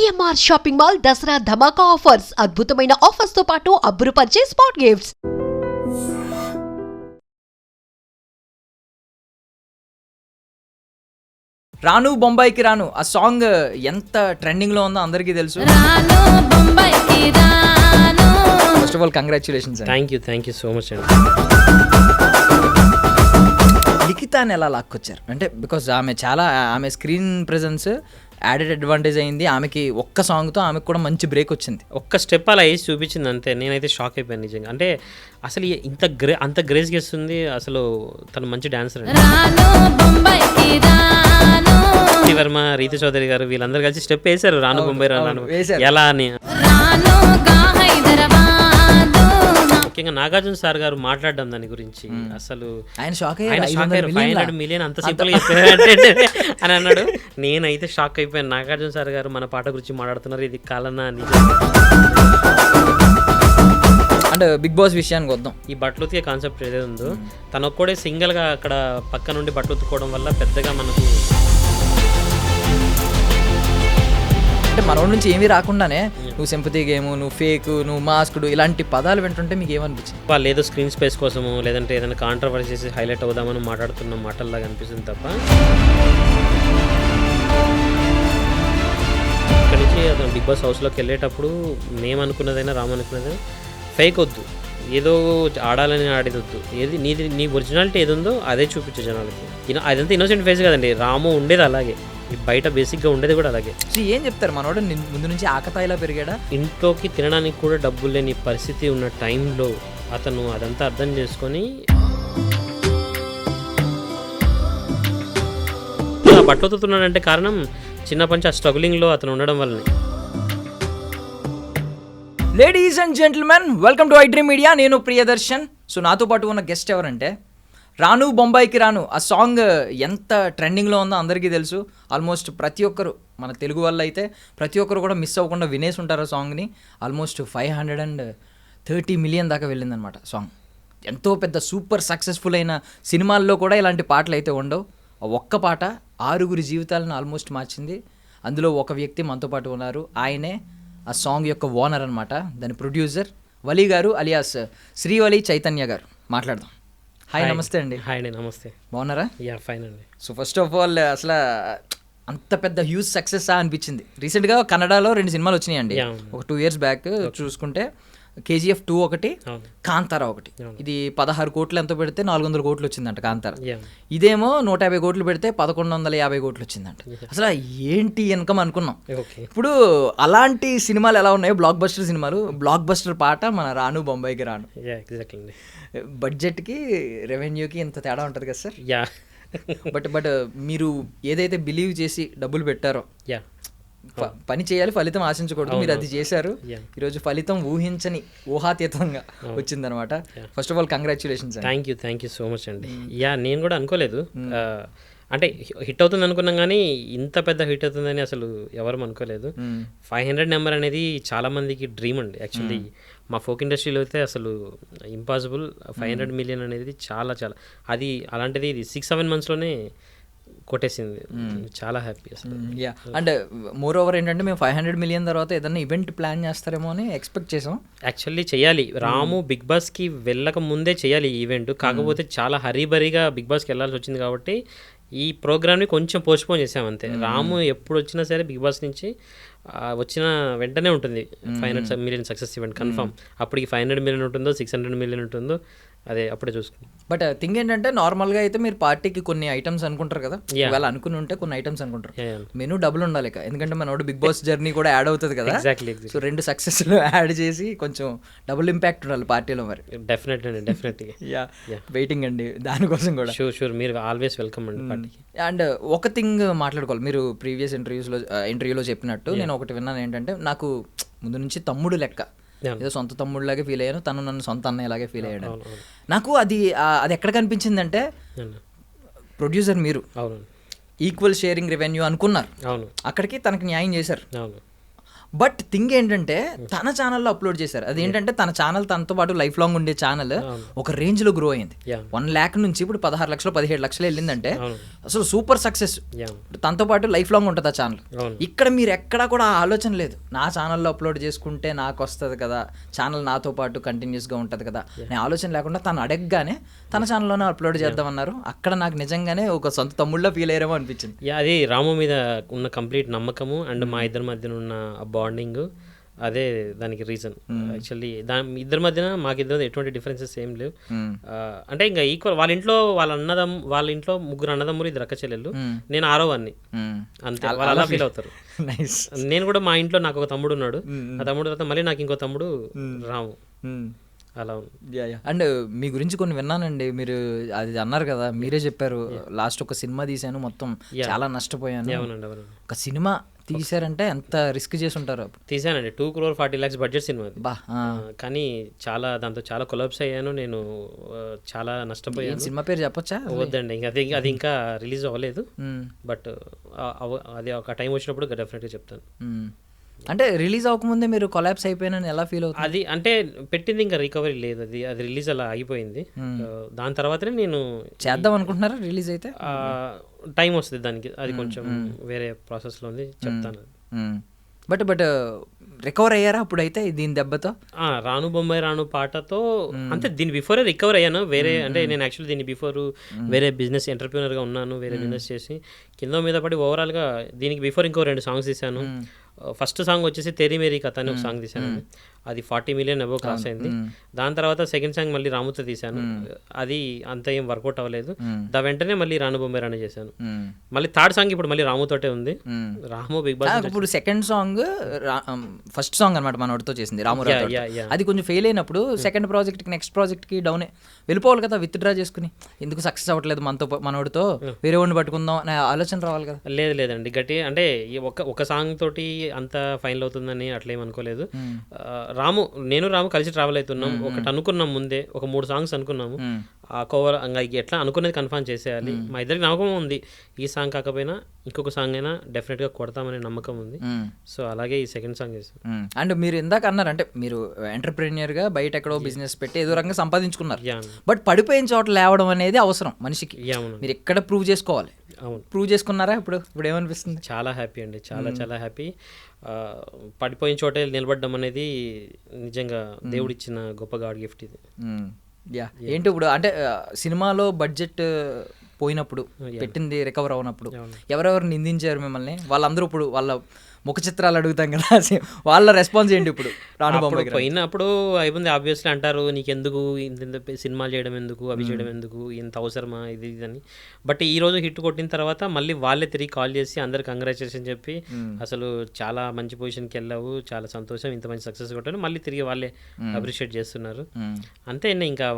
CMR shopping mall Dasara ధమాకా offers అద్భుతమైన offers తో పాటు అబ్బురుపరిచే స్పాట్ గిఫ్ట్స్. రాను బొంబాయికి రాను ఆ సాంగ్ ఎంత ట్రెండింగ్ లో ఉందో అందరికీ తెలుసు. First of all congratulations. Thank you so much అండి. లిఖితాన్ని ఎలా లాక్కొచ్చారు అంటే బికాజ్ ఆమె స్క్రీన్ ప్రెజెన్స్ యాడెడ్ అడ్వాంటేజ్ అయింది ఆమెకి. ఒక్క సాంగ్తో ఆమెకు కూడా మంచి బ్రేక్ వచ్చింది. ఒక్క స్టెప్ అలా వేసి చూపించింది అంతే. నేనైతే షాక్ అయిపోయాను నిజంగా. అంటే అసలు అంత గ్రేస్ చేస్తుంది. అసలు తను మంచి డాన్సర్ అండి. వర్మ, రీతి చౌదరి గారు వీళ్ళందరూ కలిసి స్టెప్ వేశారు. రాను బొంబాయి రాను ఎలా అని. ముఖ్యంగా నాగార్జున సార్ గారు మాట్లాడడం దాని గురించి అసలు ఆయన షాక్ అయ్యారు. 500 మిలియన్ అంత సింపుల్ అని అన్నాడు. నేనైతే షాక్ అయిపోయాను. నాగార్జున సార్ గారు మన పాట గురించి మాట్లాడుతున్నారు, ఇది కాలనా అని. అంటే బిగ్ బాస్ విషయానికి వద్దాం. ఈ బట్టలు ఉతికే కాన్సెప్ట్ ఏదైతే ఉందో తను ఒక్కడే సింగిల్గా అక్కడ పక్క నుండి బట్టలు ఉతుక్కోవడం వల్ల పెద్దగా మనకు అంటే మనోడి నుంచి ఏమీ రాకుండానే నువ్వు సింపతి గేమ్, నువ్వు ఫేక్, నువ్వు మాస్కుడు ఇలాంటి పదాలు వింటుంటే మీకు ఏమనిపించింది? వాళ్ళు ఏదో స్క్రీన్ స్పేస్ కోసము లేదంటే ఏదైనా కాంట్రవర్సీ చేసి హైలైట్ అవుదామని మాట్లాడుతున్న మాటల్లాగా అనిపిస్తుంది తప్ప ఇక్కడి నుంచి అతను బిగ్ బాస్ హౌస్లోకి వెళ్ళేటప్పుడు మేము అనుకున్నదైనా రాము అనుకున్నదైనా ఫేక్ వద్దు, ఏదో ఆడాలని ఆడేది వద్దు. ఏది నీ ఒరిజినాలిటీ ఏది ఉందో అదే చూపించు జనాలకి. అదంతా ఇన్నోసెంట్ ఫేస్ కదండి. రాము ఉండేది అలాగే, బయట బేసిక్గా ఉండేది కూడా అలాగే. ఏం చెప్తారు మనోడు ముందు నుంచి ఆకతాయిలా పెరిగాడా? ఇంట్లోకి తినడానికి కూడా డబ్బులు లేని పరిస్థితి ఉన్న టైంలో అతను అదంతా అర్థం చేసుకొని బట్టలు ఉతుకుతున్నాడంటే కారణం చిన్నప్పటి నుంచి ఆ స్ట్రగులింగ్లో అతను ఉండడం వల్లనే. Ladies and gentlemen, welcome to iDream media. నేను ప్రియదర్శన్. సో నాతో పాటు ఉన్న గెస్ట్ ఎవరంటే రాను బొంబాయికి రాను ఆ సాంగ్ ఎంత ట్రెండింగ్లో ఉందో అందరికీ తెలుసు. ఆల్మోస్ట్ ప్రతి ఒక్కరు మన తెలుగు వాళ్ళు అయితే ప్రతి ఒక్కరు కూడా మిస్ అవ్వకుండా వినేసి ఉంటారు ఆ సాంగ్ని. ఆల్మోస్ట్ 530 మిలియన్ దాకా వెళ్ళిందనమాట సాంగ్. ఎంతో పెద్ద సూపర్ సక్సెస్ఫుల్ అయిన సినిమాల్లో కూడా ఇలాంటి పాటలు అయితే ఉండవు. ఆ ఒక్క పాట 6 జీవితాలను ఆల్మోస్ట్ మార్చింది. అందులో ఒక వ్యక్తి మనతో పాటు ఉన్నారు. ఆయనే ఆ సాంగ్ యొక్క ఓనర్ అనమాట, దాని ప్రొడ్యూసర్ వలి గారు అలియాస్ శ్రీవలి చైతన్య గారు. మాట్లాడదాం. హాయ్, నమస్తే అండి. హాయ్ అండి, నమస్తే. బాగున్నారా? యా, ఫైన్ అండి. సో ఫస్ట్ ఆఫ్ ఆల్ అసలు అంత పెద్ద హ్యూజ్ సక్సెస్ అనిపించింది. రీసెంట్గా కన్నడలో 2 సినిమాలు వచ్చినాయండి. ఒక 2 years బ్యాక్ చూసుకుంటే KGF 2 ఒకటి, కాంతారా ఒకటి. ఇది 16 కోట్లు ఎంతో పెడితే 400 కోట్లు వచ్చిందంట కాంతారా. ఇదేమో 150 కోట్లు పెడితే 1150 కోట్లు వచ్చిందంట. అసలు ఏంటి ఇన్కమ్ అనుకున్నాం. ఇప్పుడు అలాంటి సినిమాలు ఎలా ఉన్నాయో, బ్లాక్ బస్టర్ సినిమాలు, బ్లాక్ బస్టర్ పాట మన రాను బొంబాయికి రాను. బడ్జెట్కి రెవెన్యూకి ఇంత తేడా ఉంటుంది కదా సార్? యా. బట్ మీరు ఏదైతే బిలీవ్ చేసి డబ్బులు పెట్టారో, పని చేయాలి, ఫలితం ఆశించకూడదు, మీరు అది చేశారు. ఈరోజు ఫలితం ఊహాతీతంగా వచ్చిందనమాట. First of all congratulations. Thank you so much అండి. యా, నేను కూడా అనుకోలేదు. అంటే హిట్ అవుతుంది అనుకున్నాం కానీ ఇంత పెద్ద హిట్ అవుతుందని అసలు ఎవరు అనుకోలేదు. 500 నెంబర్ అనేది చాలా మందికి డ్రీమ్ అండి. యాక్చువల్లీ మా ఫోక్ ఇండస్ట్రీలో అయితే అసలు ఇంపాసిబుల్. 500 మిలియన్ అనేది చాలా అది అలాంటిది ఇది 6-7 monthsలోనే కొట్టేసింది. చాలా హ్యాపీ అసలు. యా, అండ్ మోర్ ఓవర్ ఏంటంటే మేము 500 మిలియన్ తర్వాత ఏదైనా ఈవెంట్ ప్లాన్ చేస్తారేమో అని ఎక్స్పెక్ట్ చేసాం. యాక్చువల్లీ చేయాలి, రాము బిగ్ బాస్కి వెళ్ళక ముందే చేయాలి ఈ ఈవెంట్. కాకపోతే చాలా హరీబరీగా బిగ్ బాస్కి వెళ్ళాల్సి వచ్చింది కాబట్టి ఈ ప్రోగ్రామ్ని కొంచెం పోస్ట్పోన్ చేసాం అంతే. రాము ఎప్పుడు వచ్చినా సరే బిగ్ బాస్ నుంచి వచ్చిన వెంటనే ఉంటుంది 500 మిలియన్ సక్సెస్ ఈవెంట్ కన్ఫర్మ్. అప్పటికి 500 మిలియన్ ఉంటుందో 600 మిలియన్ ఉంటుందో అదే అప్పుడే చూసుకుంటాం. బట్ థింగ్ ఏంటంటే నార్మల్గా అయితే మీరు పార్టీకి కొన్ని ఐటమ్స్ అనుకుంటారు కదా, ఇవాళ అనుకుని ఉంటే కొన్ని ఐటమ్స్ అనుకుంటారు. మెనూ డబుల్ ఉండాలి, ఎందుకంటే మనోడు బిగ్ బాస్ జర్నీ కూడా యాడ్ అవుతుంది కదా. సో 2 సక్సెస్లు యాడ్ చేసి కొంచెం డబుల్ ఇంపాక్ట్ ఉండాలి పార్టీలో. మరి డెఫినెట్లీ యా, వెయిటింగ్ అండి దానికోసం కూడా. షూర్ మీరు ఆల్వేస్ వెల్కమ్ అండి పార్టీకి. అండ్ ఒక థింగ్ మాట్లాడుకోవాలి, మీరు ప్రీవియస్ ఇంటర్వ్యూలో చెప్పినట్టు నేను ఒకటి విన్నాను ఏంటంటే, నాకు ముందు నుంచి తమ్ముడు లెక్క, ఏదో సొంత తమ్ముడులాగే ఫీల్ అయ్యాను, తను నన్ను సొంత అన్నయ్యలాగే ఫీల్ అయ్యాడు. నాకు అది ఎక్కడ కనిపించిందంటే, ప్రొడ్యూసర్ మీరు ఈక్వల్ షేరింగ్ రెవెన్యూ అనుకున్నారు, అక్కడికి తనకి న్యాయం చేశారు. బట్ థింగ్ ఏంటంటే తన ఛానల్లో అప్లోడ్ చేశారు. అది ఏంటంటే తన ఛానల్ తనతో పాటు లైఫ్ లాంగ్ ఉండే ఛానల్ ఒక రేంజ్ లో గ్రో అయింది. 1 lakh నుంచి ఇప్పుడు 16 లక్షలు 17 లక్షలు వెళ్ళిందంటే అసలు సూపర్ సక్సెస్. తనతో పాటు లైఫ్ లాంగ్ ఉంటుంది ఆ ఛానల్. ఇక్కడ మీరు ఎక్కడా కూడా ఆలోచన లేదు, నా ఛానల్లో అప్లోడ్ చేసుకుంటే నాకు వస్తుంది కదా, ఛానల్ నాతో పాటు కంటిన్యూస్ గా ఉంటుంది కదా నేను ఆలోచన లేకుండా తను అడగగానే తన ఛానల్లోనే అప్లోడ్ చేద్దామన్నారు. అక్కడ నాకు నిజంగానే ఒక సొంత తమ్ముళ్ళ ఫీల్ అయ్యారేమో అనిపించింది. అది రాము మీద ఉన్న కంప్లీట్ నమ్మకము అండ్ మా ఇద్దరి మధ్యన ఉన్న బాండింగ్, అదే దానికి రీజన్. యాక్చువల్లీ ఇద్దరి మధ్యన మాకిద్దరు ఎటువంటి డిఫరెన్సెస్ ఏం లేవు. అంటే ఇంకా ఈక్వల్. వాళ్ళ ఇంట్లో 3 అన్నదమ్ములు 2 అక్క చెల్లెళ్ళు, నేను 6వ వాడిని అంతే. వాళ్ళు అలా ఫీల్ అవుతారు. నేను కూడా మా ఇంట్లో నాకు ఒక తమ్ముడు ఉన్నాడు, ఆ తమ్ముడు తర్వాత మళ్ళీ నాకు ఇంకో తమ్ముడు రాము, అలా ఉంది. అండ్ మీ గురించి కొన్ని విన్నానండి, మీరు అది అన్నారు కదా, మీరే చెప్పారు లాస్ట్ ఒక సినిమా తీసాను మొత్తం చాలా నష్టపోయాను. అవునండి. ఒక సినిమా తీసారంటే ఎంత రిస్క్ చేసి ఉంటారు. తీసానండి, 2,40,00,000 బడ్జెట్ సినిమా అది. కానీ దాంతో చాలా కొలాప్స్ అయ్యాను నేను, చాలా నష్టపోయాను. సినిమా పేరు చెప్పొచ్చా? వద్దండి, ఇంకా అది ఇంకా రిలీజ్ అవ్వలేదు. బట్ అది ఒక టైం వచ్చినప్పుడు డెఫినెట్గా చెప్తాను. అంటే రిలీజ్ అవ్వకముందే మీరు కొలాప్స్ అయిపోయినని ఎలా ఫీల్ అవుతుంది? అది అంటే పెట్టింది ఇంకా రికవరీ లేదు, అది రిలీజ్ అలా ఆగిపోయింది. దాని తర్వాతనే నేను చేద్దాం అనుకుంటున్నారా రిలీజ్ అయితే? టైం వస్తుంది దానికి, అది కొంచెం వేరే ప్రాసెస్లో ఉంది, చెప్తాను. బట్ రికవర్ అయ్యారా అప్పుడైతే దీని దెబ్బతో? రాను బొంబాయి రాను పాటతో అంటే దీని బిఫోరే రికవర్ అయ్యాను. వేరే అంటే నేను యాక్చువల్లీ దీని బిఫోర్ వేరే బిజినెస్ ఎంటర్ప్రీనర్గా ఉన్నాను, వేరే బిజినెస్ చేసి కింద మీద పడి ఓవరాల్గా దీనికి బిఫోర్ ఇంకో 2 సాంగ్స్ తీశాను. ఫస్ట్ సాంగ్ వచ్చేసి తెరీ మేరీ కథ అని ఒక సాంగ్ తీశాను, అది 40 million అబోవ్ క్రాస్ అయింది. దాని తర్వాత సెకండ్ సాంగ్ మళ్ళీ రాముతో తీశాను, అది అంత ఏం వర్కౌట్ అవ్వలేదు. వెంటనే మళ్ళీ రాను బొంబాయి రాను చేశాను. మళ్ళీ థర్డ్ సాంగ్ ఇప్పుడు మళ్ళీ రాముతోటే ఉంది. రాము బిగ్ బాస్ ఇప్పుడు సెకండ్ సాంగ్ ఫస్ట్ సాంగ్ అనమాట మనోడితో చేసింది రాము. అది కొంచెం ఫెయిల్ అయినప్పుడు సెకండ్ ప్రాజెక్ట్కి నెక్స్ట్ ప్రాజెక్ట్కి డౌనే వెళ్ళిపోవాలి కదా, విత్ డ్రా చేసుకుని ఎందుకు సక్సెస్ అవ్వట్లేదు మనోడితో వేరే వాడిని పట్టుకుందాం అనే ఆలోచన రావాలి కదా. లేదండి, గట్టి అంటే ఒక సాంగ్ తోటి అంత ఫైనల్ అవుతుందని అట్లేం అనుకోలేదు. నేను రాము కలిసి ట్రావెల్ అవుతున్నాం. ఒకటి అనుకున్నాం ముందే, ఒక 3 సాంగ్స్ అనుకున్నాము. ఆ కవర్ ఎట్లా అనుకునేది కన్ఫర్మ్ చేసేయాలి. మా ఇద్దరికి నమ్మకం ఉంది, ఈ సాంగ్ కాకపోయినా ఇంకొక సాంగ్ అయినా డెఫినెట్గా కొడతామనే నమ్మకం ఉంది. సో అలాగే ఈ సెకండ్ సాంగ్ చేసాం. అండ్ మీరు ఇందాక అన్నారు అంటే మీరు ఎంటర్ప్రెన్యూర్గా బయట ఎక్కడో బిజినెస్ పెట్టి ఏదో రకంగా సంపాదించుకున్నారు. బట్ పడిపోయిన చోట లేవడం అనేది అవసరం మనిషికి. మీరు ఎక్కడ ప్రూవ్ చేసుకోవాలి. ప్రూవ్ చేసుకున్నారా? ఇప్పుడు ఏమనిపిస్తుంది? చాలా హ్యాపీ అండి, చాలా హ్యాపీ. పడిపోయిన చోటే నిలబడడం అనేది నిజంగా దేవుడిచ్చిన గొప్ప గాడ్ గిఫ్ట్ ఇది. ఏంటి ఇప్పుడు అంటే సినిమాలో బడ్జెట్ పోయినప్పుడు పెట్టింది రికవర్ అవునప్పుడు ఎవరెవరు నిందించారు మిమ్మల్ని? వాళ్ళందరూ ఇప్పుడు వాళ్ళ ముఖ చిత్రాలు అడుగుతాం కదా, వాళ్ళ రెస్పాన్స్ ఏంటి ఇప్పుడు? పోయినప్పుడు అయిపోయింది ఆబ్వియస్లీ అంటారు, నీకెందుకు ఇంత సినిమాలు చేయడం ఎందుకు, అవి చేయడం ఎందుకు, ఇంత అవసరమా ఇది అని. బట్ ఈ రోజు హిట్ కొట్టిన తర్వాత మళ్ళీ వాళ్ళే తిరిగి కాల్ చేసి అందరు కంగ్రాచులేషన్ చెప్పి అసలు చాలా మంచి పొజిషన్కి వెళ్ళావు, చాలా సంతోషం, ఇంత మంచి సక్సెస్ కొట్టాను, మళ్ళీ తిరిగి వాళ్ళే అప్రిషియేట్ చేస్తున్నారు. అంతే ఇంకా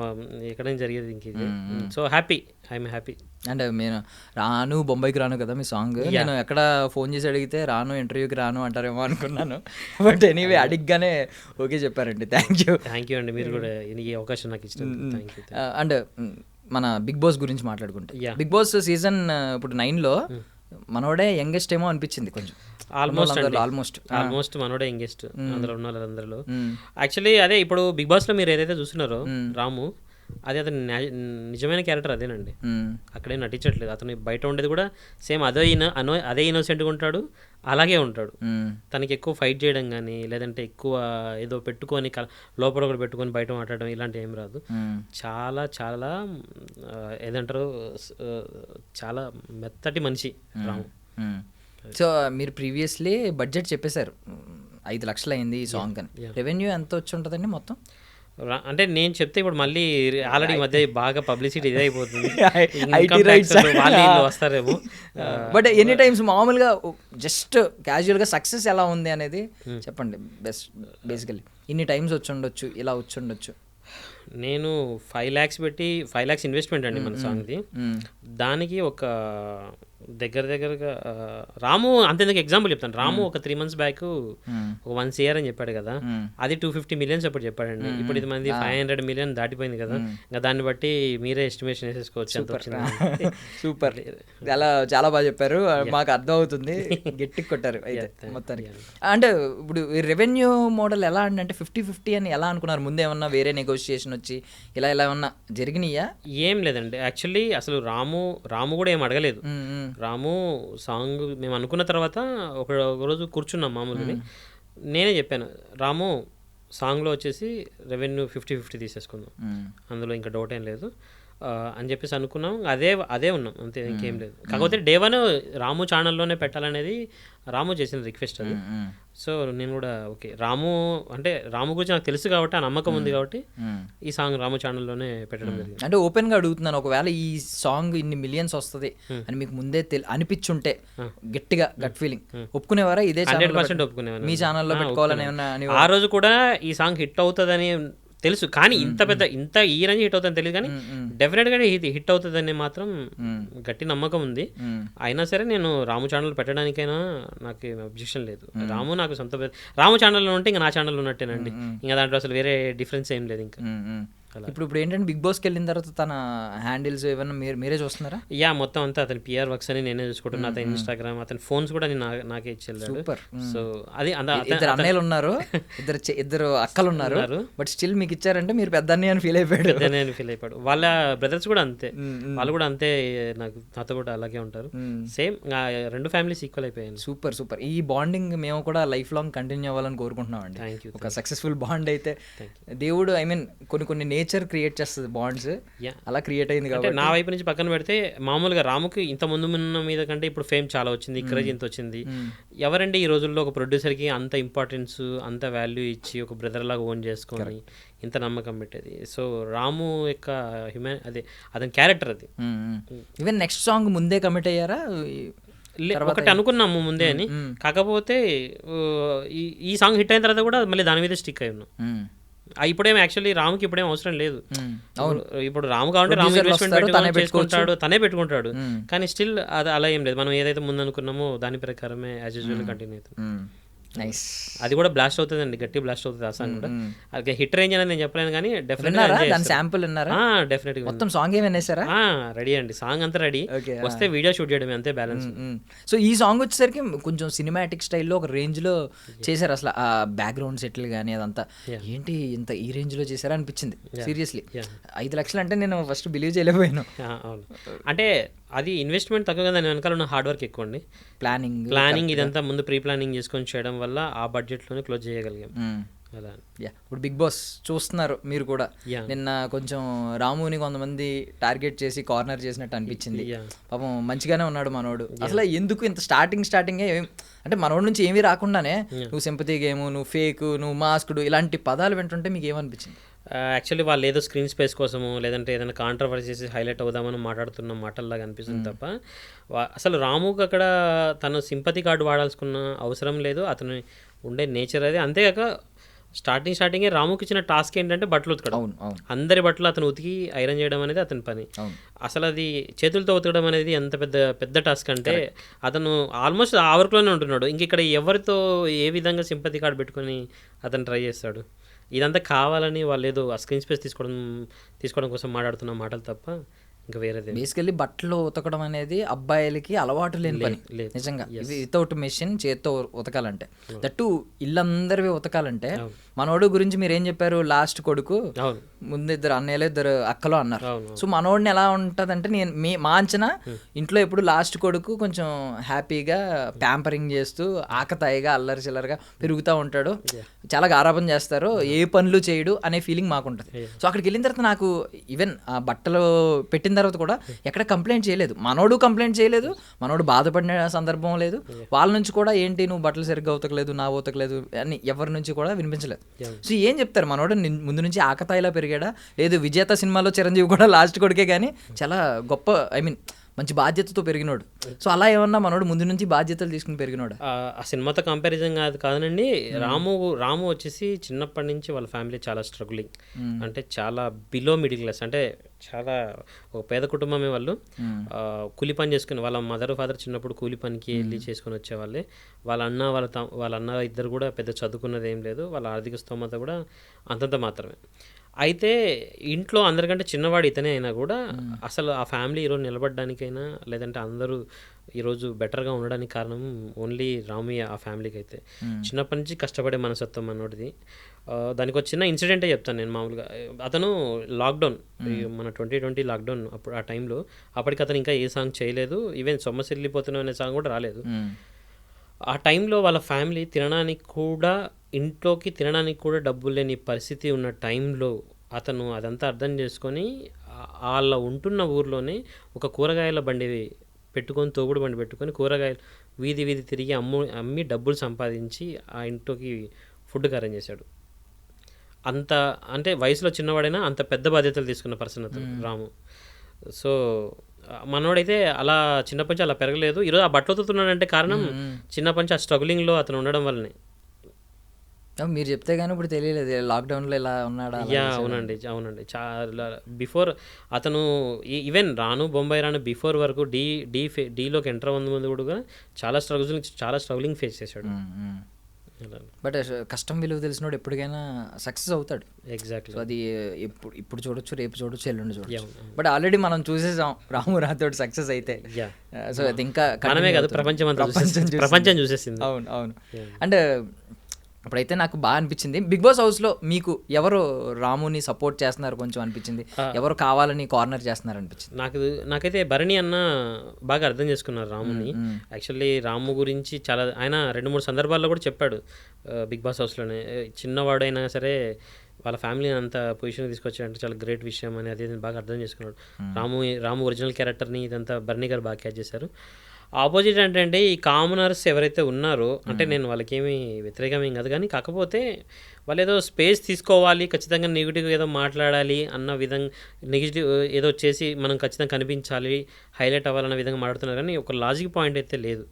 ఎక్కడైనా జరిగేది ఇంక ఇది. So happy, I'm happy. అంటే నేను రాను బొంబాయికి రాను కదా మీ సాంగ్, నేను ఎక్కడ ఫోన్ చేసి అడిగితే రాను ఇంటర్వ్యూకి రాను అంటారేమో అనుకున్నాను. బట్ ఎనీవే అడిగ్గానే ఓకే చెప్పారండి. థ్యాంక్ యూ అండి, మీరు కూడా ఈ అవకాశం నాకు ఇష్టం. అండ్ మన బిగ్ బాస్ గురించి మాట్లాడుకుంటే, బిగ్ బాస్ సీజన్ ఇప్పుడు 9లో మనోడే యంగెస్ట్ ఏమో అనిపించింది కొంచెం. ఆల్మోస్ట్ మనోడే యంగెస్ట్ అందులో ఉన్న వాళ్ళందరిలో. యాక్చువల్లీ అదే ఇప్పుడు బిగ్ బాస్ లో మీరు ఏదైతే చూస్తున్నారో రాము, అది అతని నిజమైన క్యారెక్టర్ అదేనండి. అక్కడే నటించట్లేదు. అతను బయట ఉండేది కూడా సేమ్ అదే ఇన్నోసెంట్గా ఉంటాడు, అలాగే ఉంటాడు. తనకి ఎక్కువ ఫైట్ చేయడం కానీ లేదంటే ఎక్కువ ఏదో పెట్టుకొని లోపల కూడా పెట్టుకొని బయట మాట్లాడడం ఇలాంటి ఏం రాదు. చాలా చాలా ఏదంటారు చాలా మెత్తటి మనిషి రాము. సో మీరు ప్రీవియస్లీ బడ్జెట్ చెప్పేశారు 5 లక్షలు అయింది ఈ సాంగ్ అని. రెవెన్యూ ఎంత వచ్చి ఉంటుందండి మొత్తం? అంటే నేను చెప్తే ఇప్పుడు మళ్ళీ ఆల్రెడీ మధ్య బాగా పబ్లిసిటీ ఇదే అయిపోతుంది, వస్తారేమో. బట్ ఎనీ టైమ్స్ మామూలుగా జస్ట్ క్యాజువల్గా సక్సెస్ ఎలా ఉంది అనేది చెప్పండి. బేసికలీ ఇన్ని టైమ్స్ వచ్చి ఉండొచ్చు, ఇలా వచ్చి ఉండొచ్చు. నేను 5 lakhs పెట్టి 5 lakhs ఇన్వెస్ట్మెంట్ అండి మన సాంగ్ది. దానికి ఒక దగ్గరగా రాము అంతేందుకు ఎగ్జాంపుల్ చెప్తాను. రాము ఒక 3 months బ్యాక్ ఒక 1 CR అని చెప్పాడు కదా, అది 250 million అప్పుడు చెప్పాడండి. ఇప్పుడు ఇది మంది 500 million దాటిపోయింది కదా, ఇంకా దాన్ని బట్టి మీరే ఎస్టిమేషన్ వేసేసుకోవచ్చు ఎంత వచ్చింది. సూపర్, చాలా బాగా చెప్పారు, మాకు అర్థం అవుతుంది. గట్టికి కొట్టారు అయితే మొత్తానికి. అంటే ఇప్పుడు రెవెన్యూ మోడల్ ఎలా అంటే 50-50 అని ఎలా అనుకున్నారు? ముందు ఏమన్నా వేరే నెగోషియేషన్ వచ్చి ఇలా ఏమన్నా జరిగినాయా? ఏం లేదండి, యాక్చువల్లీ అసలు రాము కూడా ఏం అడగలేదు. రాము సాంగ్ మేము అనుకున్న తర్వాత ఒక రోజు కూర్చున్నాం మామూలుగా. నేనే చెప్పాను, రాము సాంగ్లో వచ్చేసి రెవెన్యూ 50-50 తీసేసుకుందాం, అందులో ఇంకా డౌట్ ఏం లేదు అని చెప్పేసి అనుకున్నాం. అదే ఉన్నాం అంతే, ఇంకేం లేదు. కాకపోతే డే 1 రాము ఛానల్లోనే పెట్టాలనేది రాము చేసిన రిక్వెస్ట్ అది. సో నేను కూడా ఓకే, రాము గురించి నాకు తెలుసు కాబట్టి, ఆ నమ్మకం ఉంది కాబట్టి ఈ సాంగ్ రాము ఛానల్లోనే పెట్టడం జరిగింది. అంటే ఓపెన్గా అడుగుతున్నాను, ఒకవేళ ఈ సాంగ్ ఇన్ని మిలియన్స్ వస్తుంది అని మీకు ముందే అనిపించుంటే గట్టిగా గట్ ఫీలింగ్ ఒప్పుకునేవారా? ఇదే 100% ఒప్పుకునేవారు. మీ ఛానల్లో పెట్టుకోవాలని ఏమన్నా? ఆ రోజు కూడా ఈ సాంగ్ హిట్ అవుతుందని తెలుసు, కానీ ఇంత ఈ రేంజ్ హిట్ అవుతుందని తెలియదు, కానీ డెఫినెట్గా హిట్ అవుతుందని మాత్రం గట్టి నమ్మకం ఉంది. అయినా సరే నేను రాము ఛానల్ పెట్టడానికైనా నాకు అబ్జెక్షన్ లేదు. రాము నాకు రాము ఛానల్లో ఉంటే ఇంకా నా ఛానల్ ఉన్నట్టేనండి, ఇంకా దాంట్లో అసలు వేరే డిఫరెన్స్ ఏం లేదు ఇంకా. ఇప్పుడు ఏంటంటే బిగ్ బాస్కి వెళ్ళిన తర్వాత తన హ్యాండిల్స్ ఏమన్నా మీరే చూస్తున్నారా? యా, మొత్తం అంతా అతని PR వర్క్స్ అని నేనే చూసుకుంటున్నా. అతని ఇన్స్టాగ్రామ్, అతని ఫోన్స్ కూడా నాకే ఇచ్చేళ్ళాడు. సూపర్. సో అది ఇద్దరు అన్నయ్యలు ఉన్నారు, ఇద్దరు అక్కలు ఉన్నారు, బట్ స్టిల్ మీకు ఇచ్చారంటే మీరు పెద్ద అన్నయ్య అని ఫీల్ అయిపోయాడు. వాళ్ళ బ్రదర్స్ కూడా అంతే, వాళ్ళు కూడా అంతే, నాతో కూడా అలాగే ఉంటారు. సేమ్ 2 ఫ్యామిలీస్ ఈక్వల్ అయిపోయాయి. సూపర్. ఈ బాండింగ్ మేము కూడా లైఫ్ లాంగ్ కంటిన్యూ అవ్వాలని కోరుకుంటున్నాం అండి. ఒక సక్సెస్ఫుల్ బాండ్ అయితే దేవుడు కొన్ని నేచర్ క్రియేట్ చేస్తుంది బాండ్స్, అలా క్రియేట్ అయింది కాబట్టి. నా వైపు నుంచి పక్కన పెడితే మామూలుగా రాముకి ఇంత ముందు ఉన్న మీద కంటే ఇప్పుడు ఫేమ్ చాలా వచ్చింది, క్రేజ్ ఇంత వచ్చింది. ఎవరంటే ఈ రోజుల్లో ఒక ప్రొడ్యూసర్కి అంత ఇంపార్టెన్స్, అంత వాల్యూ ఇచ్చి ఒక బ్రదర్ లాగా ఓన్ చేసుకొని ఇంత నమ్మకం పెట్టేది? సో రాము యొక్క అతని క్యారెక్టర్ అది. ఈవెన్ నెక్స్ట్ సాంగ్ ముందే కమిట్ అయ్యారా? ఒకటి అనుకున్నాము ముందే అని, కాకపోతే ఈ సాంగ్ హిట్ అయిన తర్వాత కూడా మళ్ళీ దాని మీద స్టిక్ అయి ఉన్నాం. ఇప్పుడేం యాక్చువల్లీ రాముకి ఇప్పుడేం అవసరం లేదు. ఇప్పుడు రాము కావాలంటే రాము ఇన్వెస్ట్మెంట్ చేసుకుంటాడు, తనే పెట్టుకుంటాడు. కానీ స్టిల్ అది అలా ఏం లేదు, మనం ఏదైతే ముందు అనుకున్నామో దాని ప్రకారమే యాజ్ యూజువల్ కంటిన్యూ అవుతుంది. అది కూడా బ్లాస్ట్ అవుతుందండి, గట్టి బ్లాస్ట్ అవుతుంది ఆ సాంగ్ కూడా. అది హిట్ రేంజ్ అనేది నేను చెప్పలేను, కానీ డెఫినెట్గా మొత్తం సాంగ్ ఏమనేసారా? రెడీ అండి, సాంగ్ అంతా రెడీ, వస్తే వీడియో షూట్ చేయడం అంతే బ్యాలెన్స్. సో ఈ సాంగ్ వచ్చేసరికి కొంచెం సినిమాటిక్ స్టైల్లో ఒక రేంజ్ లో చేశారు. అసలు ఆ బ్యాక్గ్రౌండ్ సెటిల్ కానీ అదంతా ఏంటి ఇంత ఈ రేంజ్ లో చేశారా అనిపించింది. సీరియస్లీ 5 లక్షలు అంటే నేను ఫస్ట్ బిలీవ్ చేయలేకపోయాను. అంటే అది ఇన్వెస్ట్మెంట్ తక్కువ, దాని వెనకాల ఉన్న హార్డ్ వర్క్ ఎక్కువ అండి. ప్లానింగ్ ఇదంతా ముందు ప్రీ ప్లానింగ్ చేసుకొని చేయడం వల్ల ఆ బడ్జెట్లోనే క్లోజ్ చేయగలిగాం. అలా ఇప్పుడు బిగ్ బాస్ చూస్తున్నారు మీరు కూడా. నిన్న కొంచెం రాముని కొంతమంది టార్గెట్ చేసి కార్నర్ చేసినట్టు అనిపించింది. పాపం మంచిగానే ఉన్నాడు మనోడు. అసలు ఎందుకు ఇంత స్టార్టింగే అంటే మనోడి నుంచి ఏమీ రాకుండానే నువ్వు సింపతి గేమ్, నువ్వు ఫేక్, నువ్వు మాస్క్డ్ ఇలాంటి పదాలు వింటుంటే మీకు ఏమనిపించింది? యాక్చువల్లీ వాళ్ళు ఏదో స్క్రీన్ స్పేస్ కోసము లేదంటే ఏదైనా కాంట్రవర్సీస్ హైలైట్ అవుదామని మాట్లాడుతున్న మాటల్లాగా అనిపిస్తుంది తప్ప అసలు రాముకి అక్కడ తను సింపతి కార్డు వాడాల్సుకున్న అవసరం లేదు. అతను ఉండే నేచర్ అది. అంతేకాక స్టార్టింగే రాముకి ఇచ్చిన టాస్క్ ఏంటంటే బట్టలు ఉతకడం. అందరి బట్టలు అతను ఉతికి ఐరన్ చేయడం అనేది అతని పని. అసలు అది చేతులతో ఉతకడం అనేది ఎంత పెద్ద టాస్క్ అంటే అతను ఆల్మోస్ట్ ఆ వర్క్లోనే ఉంటున్నాడు. ఇంక ఇక్కడ ఎవరితో ఏ విధంగా సింపతి కార్డు పెట్టుకొని అతను ట్రై చేస్తాడు? ఇదంతా కావాలని వాళ్ళు ఏదో ఆ స్క్రీన్ స్పేస్ తీసుకోవడం కోసం మాట్లాడుతున్న మాటలు తప్ప ఇంకా వేరేది. బేసికల్లీ బట్టలు ఉతకడం అనేది అబ్బాయిలకి అలవాటు లేని పని నిజంగా. ఇది వితౌట్ మెషిన్ చేత్తో ఉతకాలంటే, దట్టు ఇల్లందరివి ఉతకాలంటే. మనోడు గురించి మీరు ఏం చెప్పారు? లాస్ట్ కొడుకు, ముందు 2 అన్నయ్యలు 2 అక్కలు అన్నారు. సో మనోడిని ఎలా ఉంటుందంటే, మా అంచనా ఇంట్లో ఎప్పుడు లాస్ట్ కొడుకు కొంచెం హ్యాపీగా ప్యాంపరింగ్ చేస్తూ ఆకతాయిగా అల్లరి చిల్లరగా పెరుగుతూ ఉంటాడు, చాలా గారాబం చేస్తారు, ఏ పనులు చేయడు అనే ఫీలింగ్ మాకుంటుంది. సో అక్కడికి వెళ్ళిన తర్వాత నాకు ఈవెన్ ఆ బట్టలు పెట్టిన తర్వాత కూడా ఎక్కడ కంప్లైంట్ చేయలేదు, మనోడు బాధపడిన సందర్భం లేదు. వాళ్ళ నుంచి కూడా ఏంటి నువ్వు బట్టలు సరిగ్గా ఉతకలేదు, నా ఉతకలేదు అని ఎవరి నుంచి కూడా వినిపించలేదు. సో ఏం చెప్తారు? మనోడు ముందు నుంచి ఆకతాయిలా పెరిగాడా? లేదు విజేత సినిమాలో చిరంజీవి కూడా లాస్ట్ కొడుకే, కానీ చాలా గొప్ప మంచి బాధ్యతతో పెరిగినోడు. సో అలా ఏమన్నా మనోడు ముందు నుంచి బాధ్యతలు తీసుకుని పెరిగినోడు? ఆ సినిమాతో కంపారిజన్ కాదనండి. రాము వచ్చేసి చిన్నప్పటి నుంచి వాళ్ళ ఫ్యామిలీ చాలా స్ట్రగులింగ్, అంటే చాలా బిలో మిడిల్ క్లాస్, అంటే చాలా ఒక పేద కుటుంబమే వాళ్ళు. కూలి పని చేసుకుని వాళ్ళ మదర్ ఫాదర్ చిన్నప్పుడు కూలి పనికి వెళ్ళి చేసుకుని వచ్చేవాళ్ళే. వాళ్ళ అన్న ఇద్దరు కూడా పెద్ద చదువుకున్నది ఏం లేదు, వాళ్ళ ఆర్థిక స్తోమత కూడా అంతంత మాత్రమే. అయితే ఇంట్లో అందరికంటే చిన్నవాడు ఇతనే అయినా కూడా అసలు ఆ ఫ్యామిలీ ఈరోజు నిలబడడానికైనా లేదంటే అందరూ ఈరోజు బెటర్గా ఉండడానికి కారణం ఓన్లీ రామయ్య. ఆ ఫ్యామిలీకి అయితే చిన్నప్పటి నుంచి కష్టపడే మనసత్వం అన్నోటిది. దానికి ఒక చిన్న ఇన్సిడెంటే చెప్తాను నేను. మామూలుగా అతను లాక్డౌన్, మన 2020 లాక్డౌన్ అప్పుడు ఆ టైంలో, అప్పటికి అతను ఇంకా ఏ సాంగ్ చేయలేదు, ఈవెన్ సొమ్మసిల్లిపోతున్నాం అనే సాంగ్ కూడా రాలేదు. ఆ టైంలో వాళ్ళ ఫ్యామిలీ ఇంట్లోకి తినడానికి కూడా డబ్బులు లేని పరిస్థితి ఉన్న టైంలో అతను అదంతా అర్థం చేసుకొని వాళ్ళ ఉంటున్న ఊర్లోనే ఒక కూరగాయల బండి పెట్టుకొని, తోగుడు బండి పెట్టుకొని కూరగాయలు వీధి తిరిగి అమ్మి డబ్బులు సంపాదించి ఆ ఇంట్లోకి ఫుడ్కి అరేంజ్ చేశాడు. అంత అంటే వయసులో చిన్నవాడైనా అంత పెద్ద బాధ్యతలు తీసుకున్న పర్సన్ అతను రాము. సో మనోడైతే అలా చిన్నప్పటి నుంచి అలా పెరగలేదు. ఈరోజు ఆ బట్టలు ఉతుకుతున్నాడంటే కారణం చిన్నప్పటి నుంచి ఆ స్ట్రగులింగ్లో అతను ఉండడం వల్లనే. మీరు చెప్తే కానీ ఇప్పుడు తెలియలేదు లాక్డౌన్లో ఇలా ఉన్నాడా? అవునండి చాలా బిఫోర్ అతను ఈవెన్ బొంబాయి రాను బిఫోర్ వరకు డీలోకి ఎంటర్ అవ్వక ముందు కూడా చాలా స్ట్రగులింగ్ ఫేస్ చేశాడు. బట్ కష్టం విలువ తెలిసినోడు ఎప్పటికైనా సక్సెస్ అవుతాడు. ఎగ్జాక్ట్లీ. సో అది ఇప్పుడు చూడొచ్చు, రేపు చూడొచ్చు, ఎల్లుండి చూడొచ్చు. బట్ ఆల్రెడీ మనం చూసేసాం రాము రాథోడ్ సక్సెస్ అయితే. సో అది ఇంకా మనమే కాదు, ప్రపంచం చూసేసింది. అవును. అండ్ అప్పుడైతే నాకు బాగా అనిపించింది, బిగ్ బాస్ హౌస్లో మీకు ఎవరు రాముని సపోర్ట్ చేస్తున్నారు కొంచెం అనిపించింది, ఎవరు కావాలని కార్నర్ చేస్తున్నారు అనిపించింది? నాకైతే భరణి అన్న బాగా అర్థం చేసుకున్నారు రాముని. యాక్చువల్లీ రాము గురించి చాలా ఆయన 2-3 సందర్భాల్లో కూడా చెప్పాడు బిగ్ బాస్ హౌస్లోనే. చిన్నవాడైనా సరే వాళ్ళ ఫ్యామిలీని అంత పొజిషన్ తీసుకొచ్చాడంటే చాలా గ్రేట్ విషయం అని అది బాగా అర్థం చేసుకున్నాడు. రాము ఒరిజినల్ క్యారెక్టర్ని ఇదంతా భరణి గారు బాగా క్యాచ్ చేశారు. ఆపోజిట్ అంటే ఈ కామనర్స్ ఎవరైతే ఉన్నారో, అంటే నేను వాళ్ళకేమీ వ్యతిరేకమేం కాదు, కానీ కాకపోతే వాళ్ళు ఏదో స్పేస్ తీసుకోవాలి, ఖచ్చితంగా నెగిటివ్ ఏదో మాట్లాడాలి అన్న విధంగా, నెగిటివ్ ఏదో చేసి మనం ఖచ్చితంగా కనిపించాలి, హైలైట్ అవ్వాలన్న విధంగా మాట్లాడుతున్నారు, కానీ ఒక లాజిక్ పాయింట్ అయితే లేదు.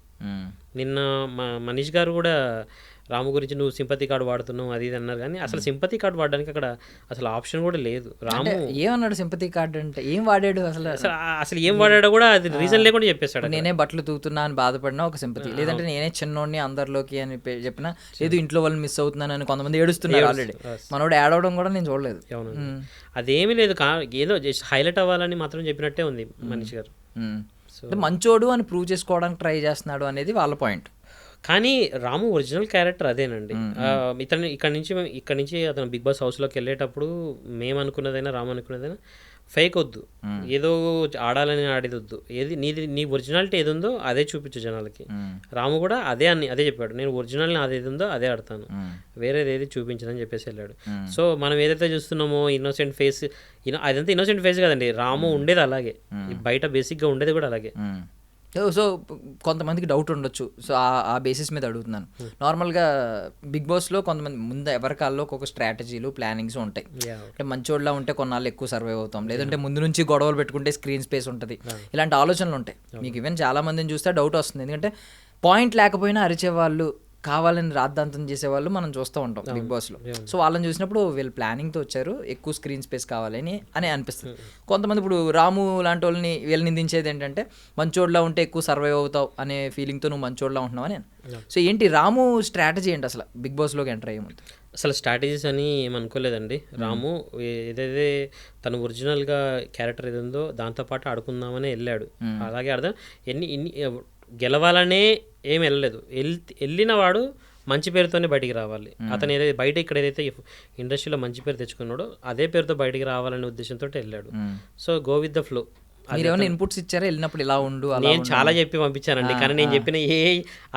నిన్న మనీష్ గారు కూడా రాము గురించి నువ్వు సింపతి కార్డు వాడుతున్నావు అది ఇది అన్నారు, కానీ అసలు సింపతి కార్డు వాడడానికి అక్కడ అసలు ఆప్షన్ కూడా లేదు. రాము ఏమన్నాడు సింపతి కార్డు అంటే? ఏం వాడాడు అసలు ఏం వాడాడో కూడా అది రీజన్ లేకుండా చెప్పేశాడు. నేనే బట్టలు తూతున్నా అని బాధపడినా ఒక సింపతి, లేదంటే నేనే చిన్నోడిని అందరిలోకి అని చెప్పినా, లేదు ఇంట్లో వాళ్ళు మిస్ అవుతున్నాను అని కొంతమంది ఏడుస్తున్నారు ఆల్రెడీ. మనోడు యాడ్ అవడం కూడా నేను చూడలేదు. అదేమీ లేదు, ఏదో జస్ట్ హైలైట్ అవ్వాలని మాత్రం చెప్పినట్టే ఉంది మనీష్ గారు. మంచోడు అని ప్రూవ్ చేసుకోవడానికి ట్రై చేస్తున్నాడు అనేది వాళ్ళ పాయింట్. కానీ రాము ఒరిజినల్ క్యారెక్టర్ అదేనండి. ఇతను ఇక్కడ నుంచి అతను బిగ్ బాస్ హౌస్లోకి వెళ్ళేటప్పుడు మేము అనుకున్నదైనా రాము అనుకున్నదైనా ఫేక్ వద్దు, ఏదో ఆడాలని ఆడేది వద్దు, నీ ఒరిజినాలిటీ ఏది ఉందో అదే చూపించు జనాలకి. రాము కూడా అదే చెప్పాడు, నేను ఒరిజినల్ అదేది ఉందో అదే ఆడతాను, వేరేది ఏది చూపించదని చెప్పేసి వెళ్ళాడు. సో మనం ఏదైతే చూస్తున్నామో ఇన్నోసెంట్ ఫేస్, అదంతా ఇన్నోసెంట్ ఫేస్ కదండి. రాము ఉండేది అలాగే, బయట బేసిక్గా ఉండేది కూడా అలాగే. సో కొంతమందికి డౌట్ ఉండొచ్చు, సో ఆ బేసిస్ మీద అడుగుతున్నాను. నార్మల్గా బిగ్ బాస్లో కొంతమంది ముందు ఎవరి కాల్లో ఒక్కొక్క స్ట్రాటజీలు ప్లానింగ్స్ ఉంటాయి. అంటే మంచోళ్ళ ఉంటే కొన్నాళ్ళు ఎక్కువ సర్వైవ్ అవుతాం, లేదంటే ముందు నుంచి గొడవలు పెట్టుకుంటే స్క్రీన్ స్పేస్ ఉంటుంది, ఇలాంటి ఆలోచనలు ఉంటాయి. మీకు ఈవెన్ చాలా మందిని చూస్తే డౌట్ వస్తుంది, ఎందుకంటే పాయింట్ లేకపోయినా అరిచే వాళ్ళు, కావాలని రాద్ధాంతం చేసేవాళ్ళు మనం చూస్తూ ఉంటాం బిగ్ బాస్లో. సో వాళ్ళని చూసినప్పుడు వీళ్ళు ప్లానింగ్తో వచ్చారు, ఎక్కువ స్క్రీన్ స్పేస్ కావాలని అనిపిస్తుంది. కొంతమంది ఇప్పుడు రాము లాంటి వాళ్ళని వీళ్ళు నిందించేది ఏంటంటే మంచోడ్లా ఉంటే ఎక్కువ సర్వైవ్ అవుతావు అనే ఫీలింగ్తో నువ్వు మంచోడ్లా ఉంటున్నావు అని. సో ఏంటి రాము స్ట్రాటజీ ఏంటి అసలు బిగ్ బాస్లోకి ఎంటర్ అయ్యే ముందు? అసలు స్ట్రాటజీస్ అని ఏమనుకోలేదండి. రాము ఏదైతే తను ఒరిజినల్గా క్యారెక్టర్ ఏది ఉందో దాంతోపాటు ఆడుకుందామని వెళ్ళాడు. అలాగే అర్థం గెలవాలనే ఏం వెళ్ళలేదు, వెళ్ళిన వాడు మంచి పేరుతోనే బయటికి రావాలి. అతను ఏదైతే బయట ఇక్కడ ఏదైతే ఇండస్ట్రీలో మంచి పేరు తెచ్చుకున్నాడో అదే పేరుతో బయటికి రావాలనే ఉద్దేశంతో వెళ్ళాడు. So go with the flow. మీరేమైనా ఇన్పుట్స్ ఇచ్చారా వెళ్ళినప్పుడు ఇలా ఉండు? నేను చాలా చెప్పి పంపించానండి, కానీ నేను చెప్పిన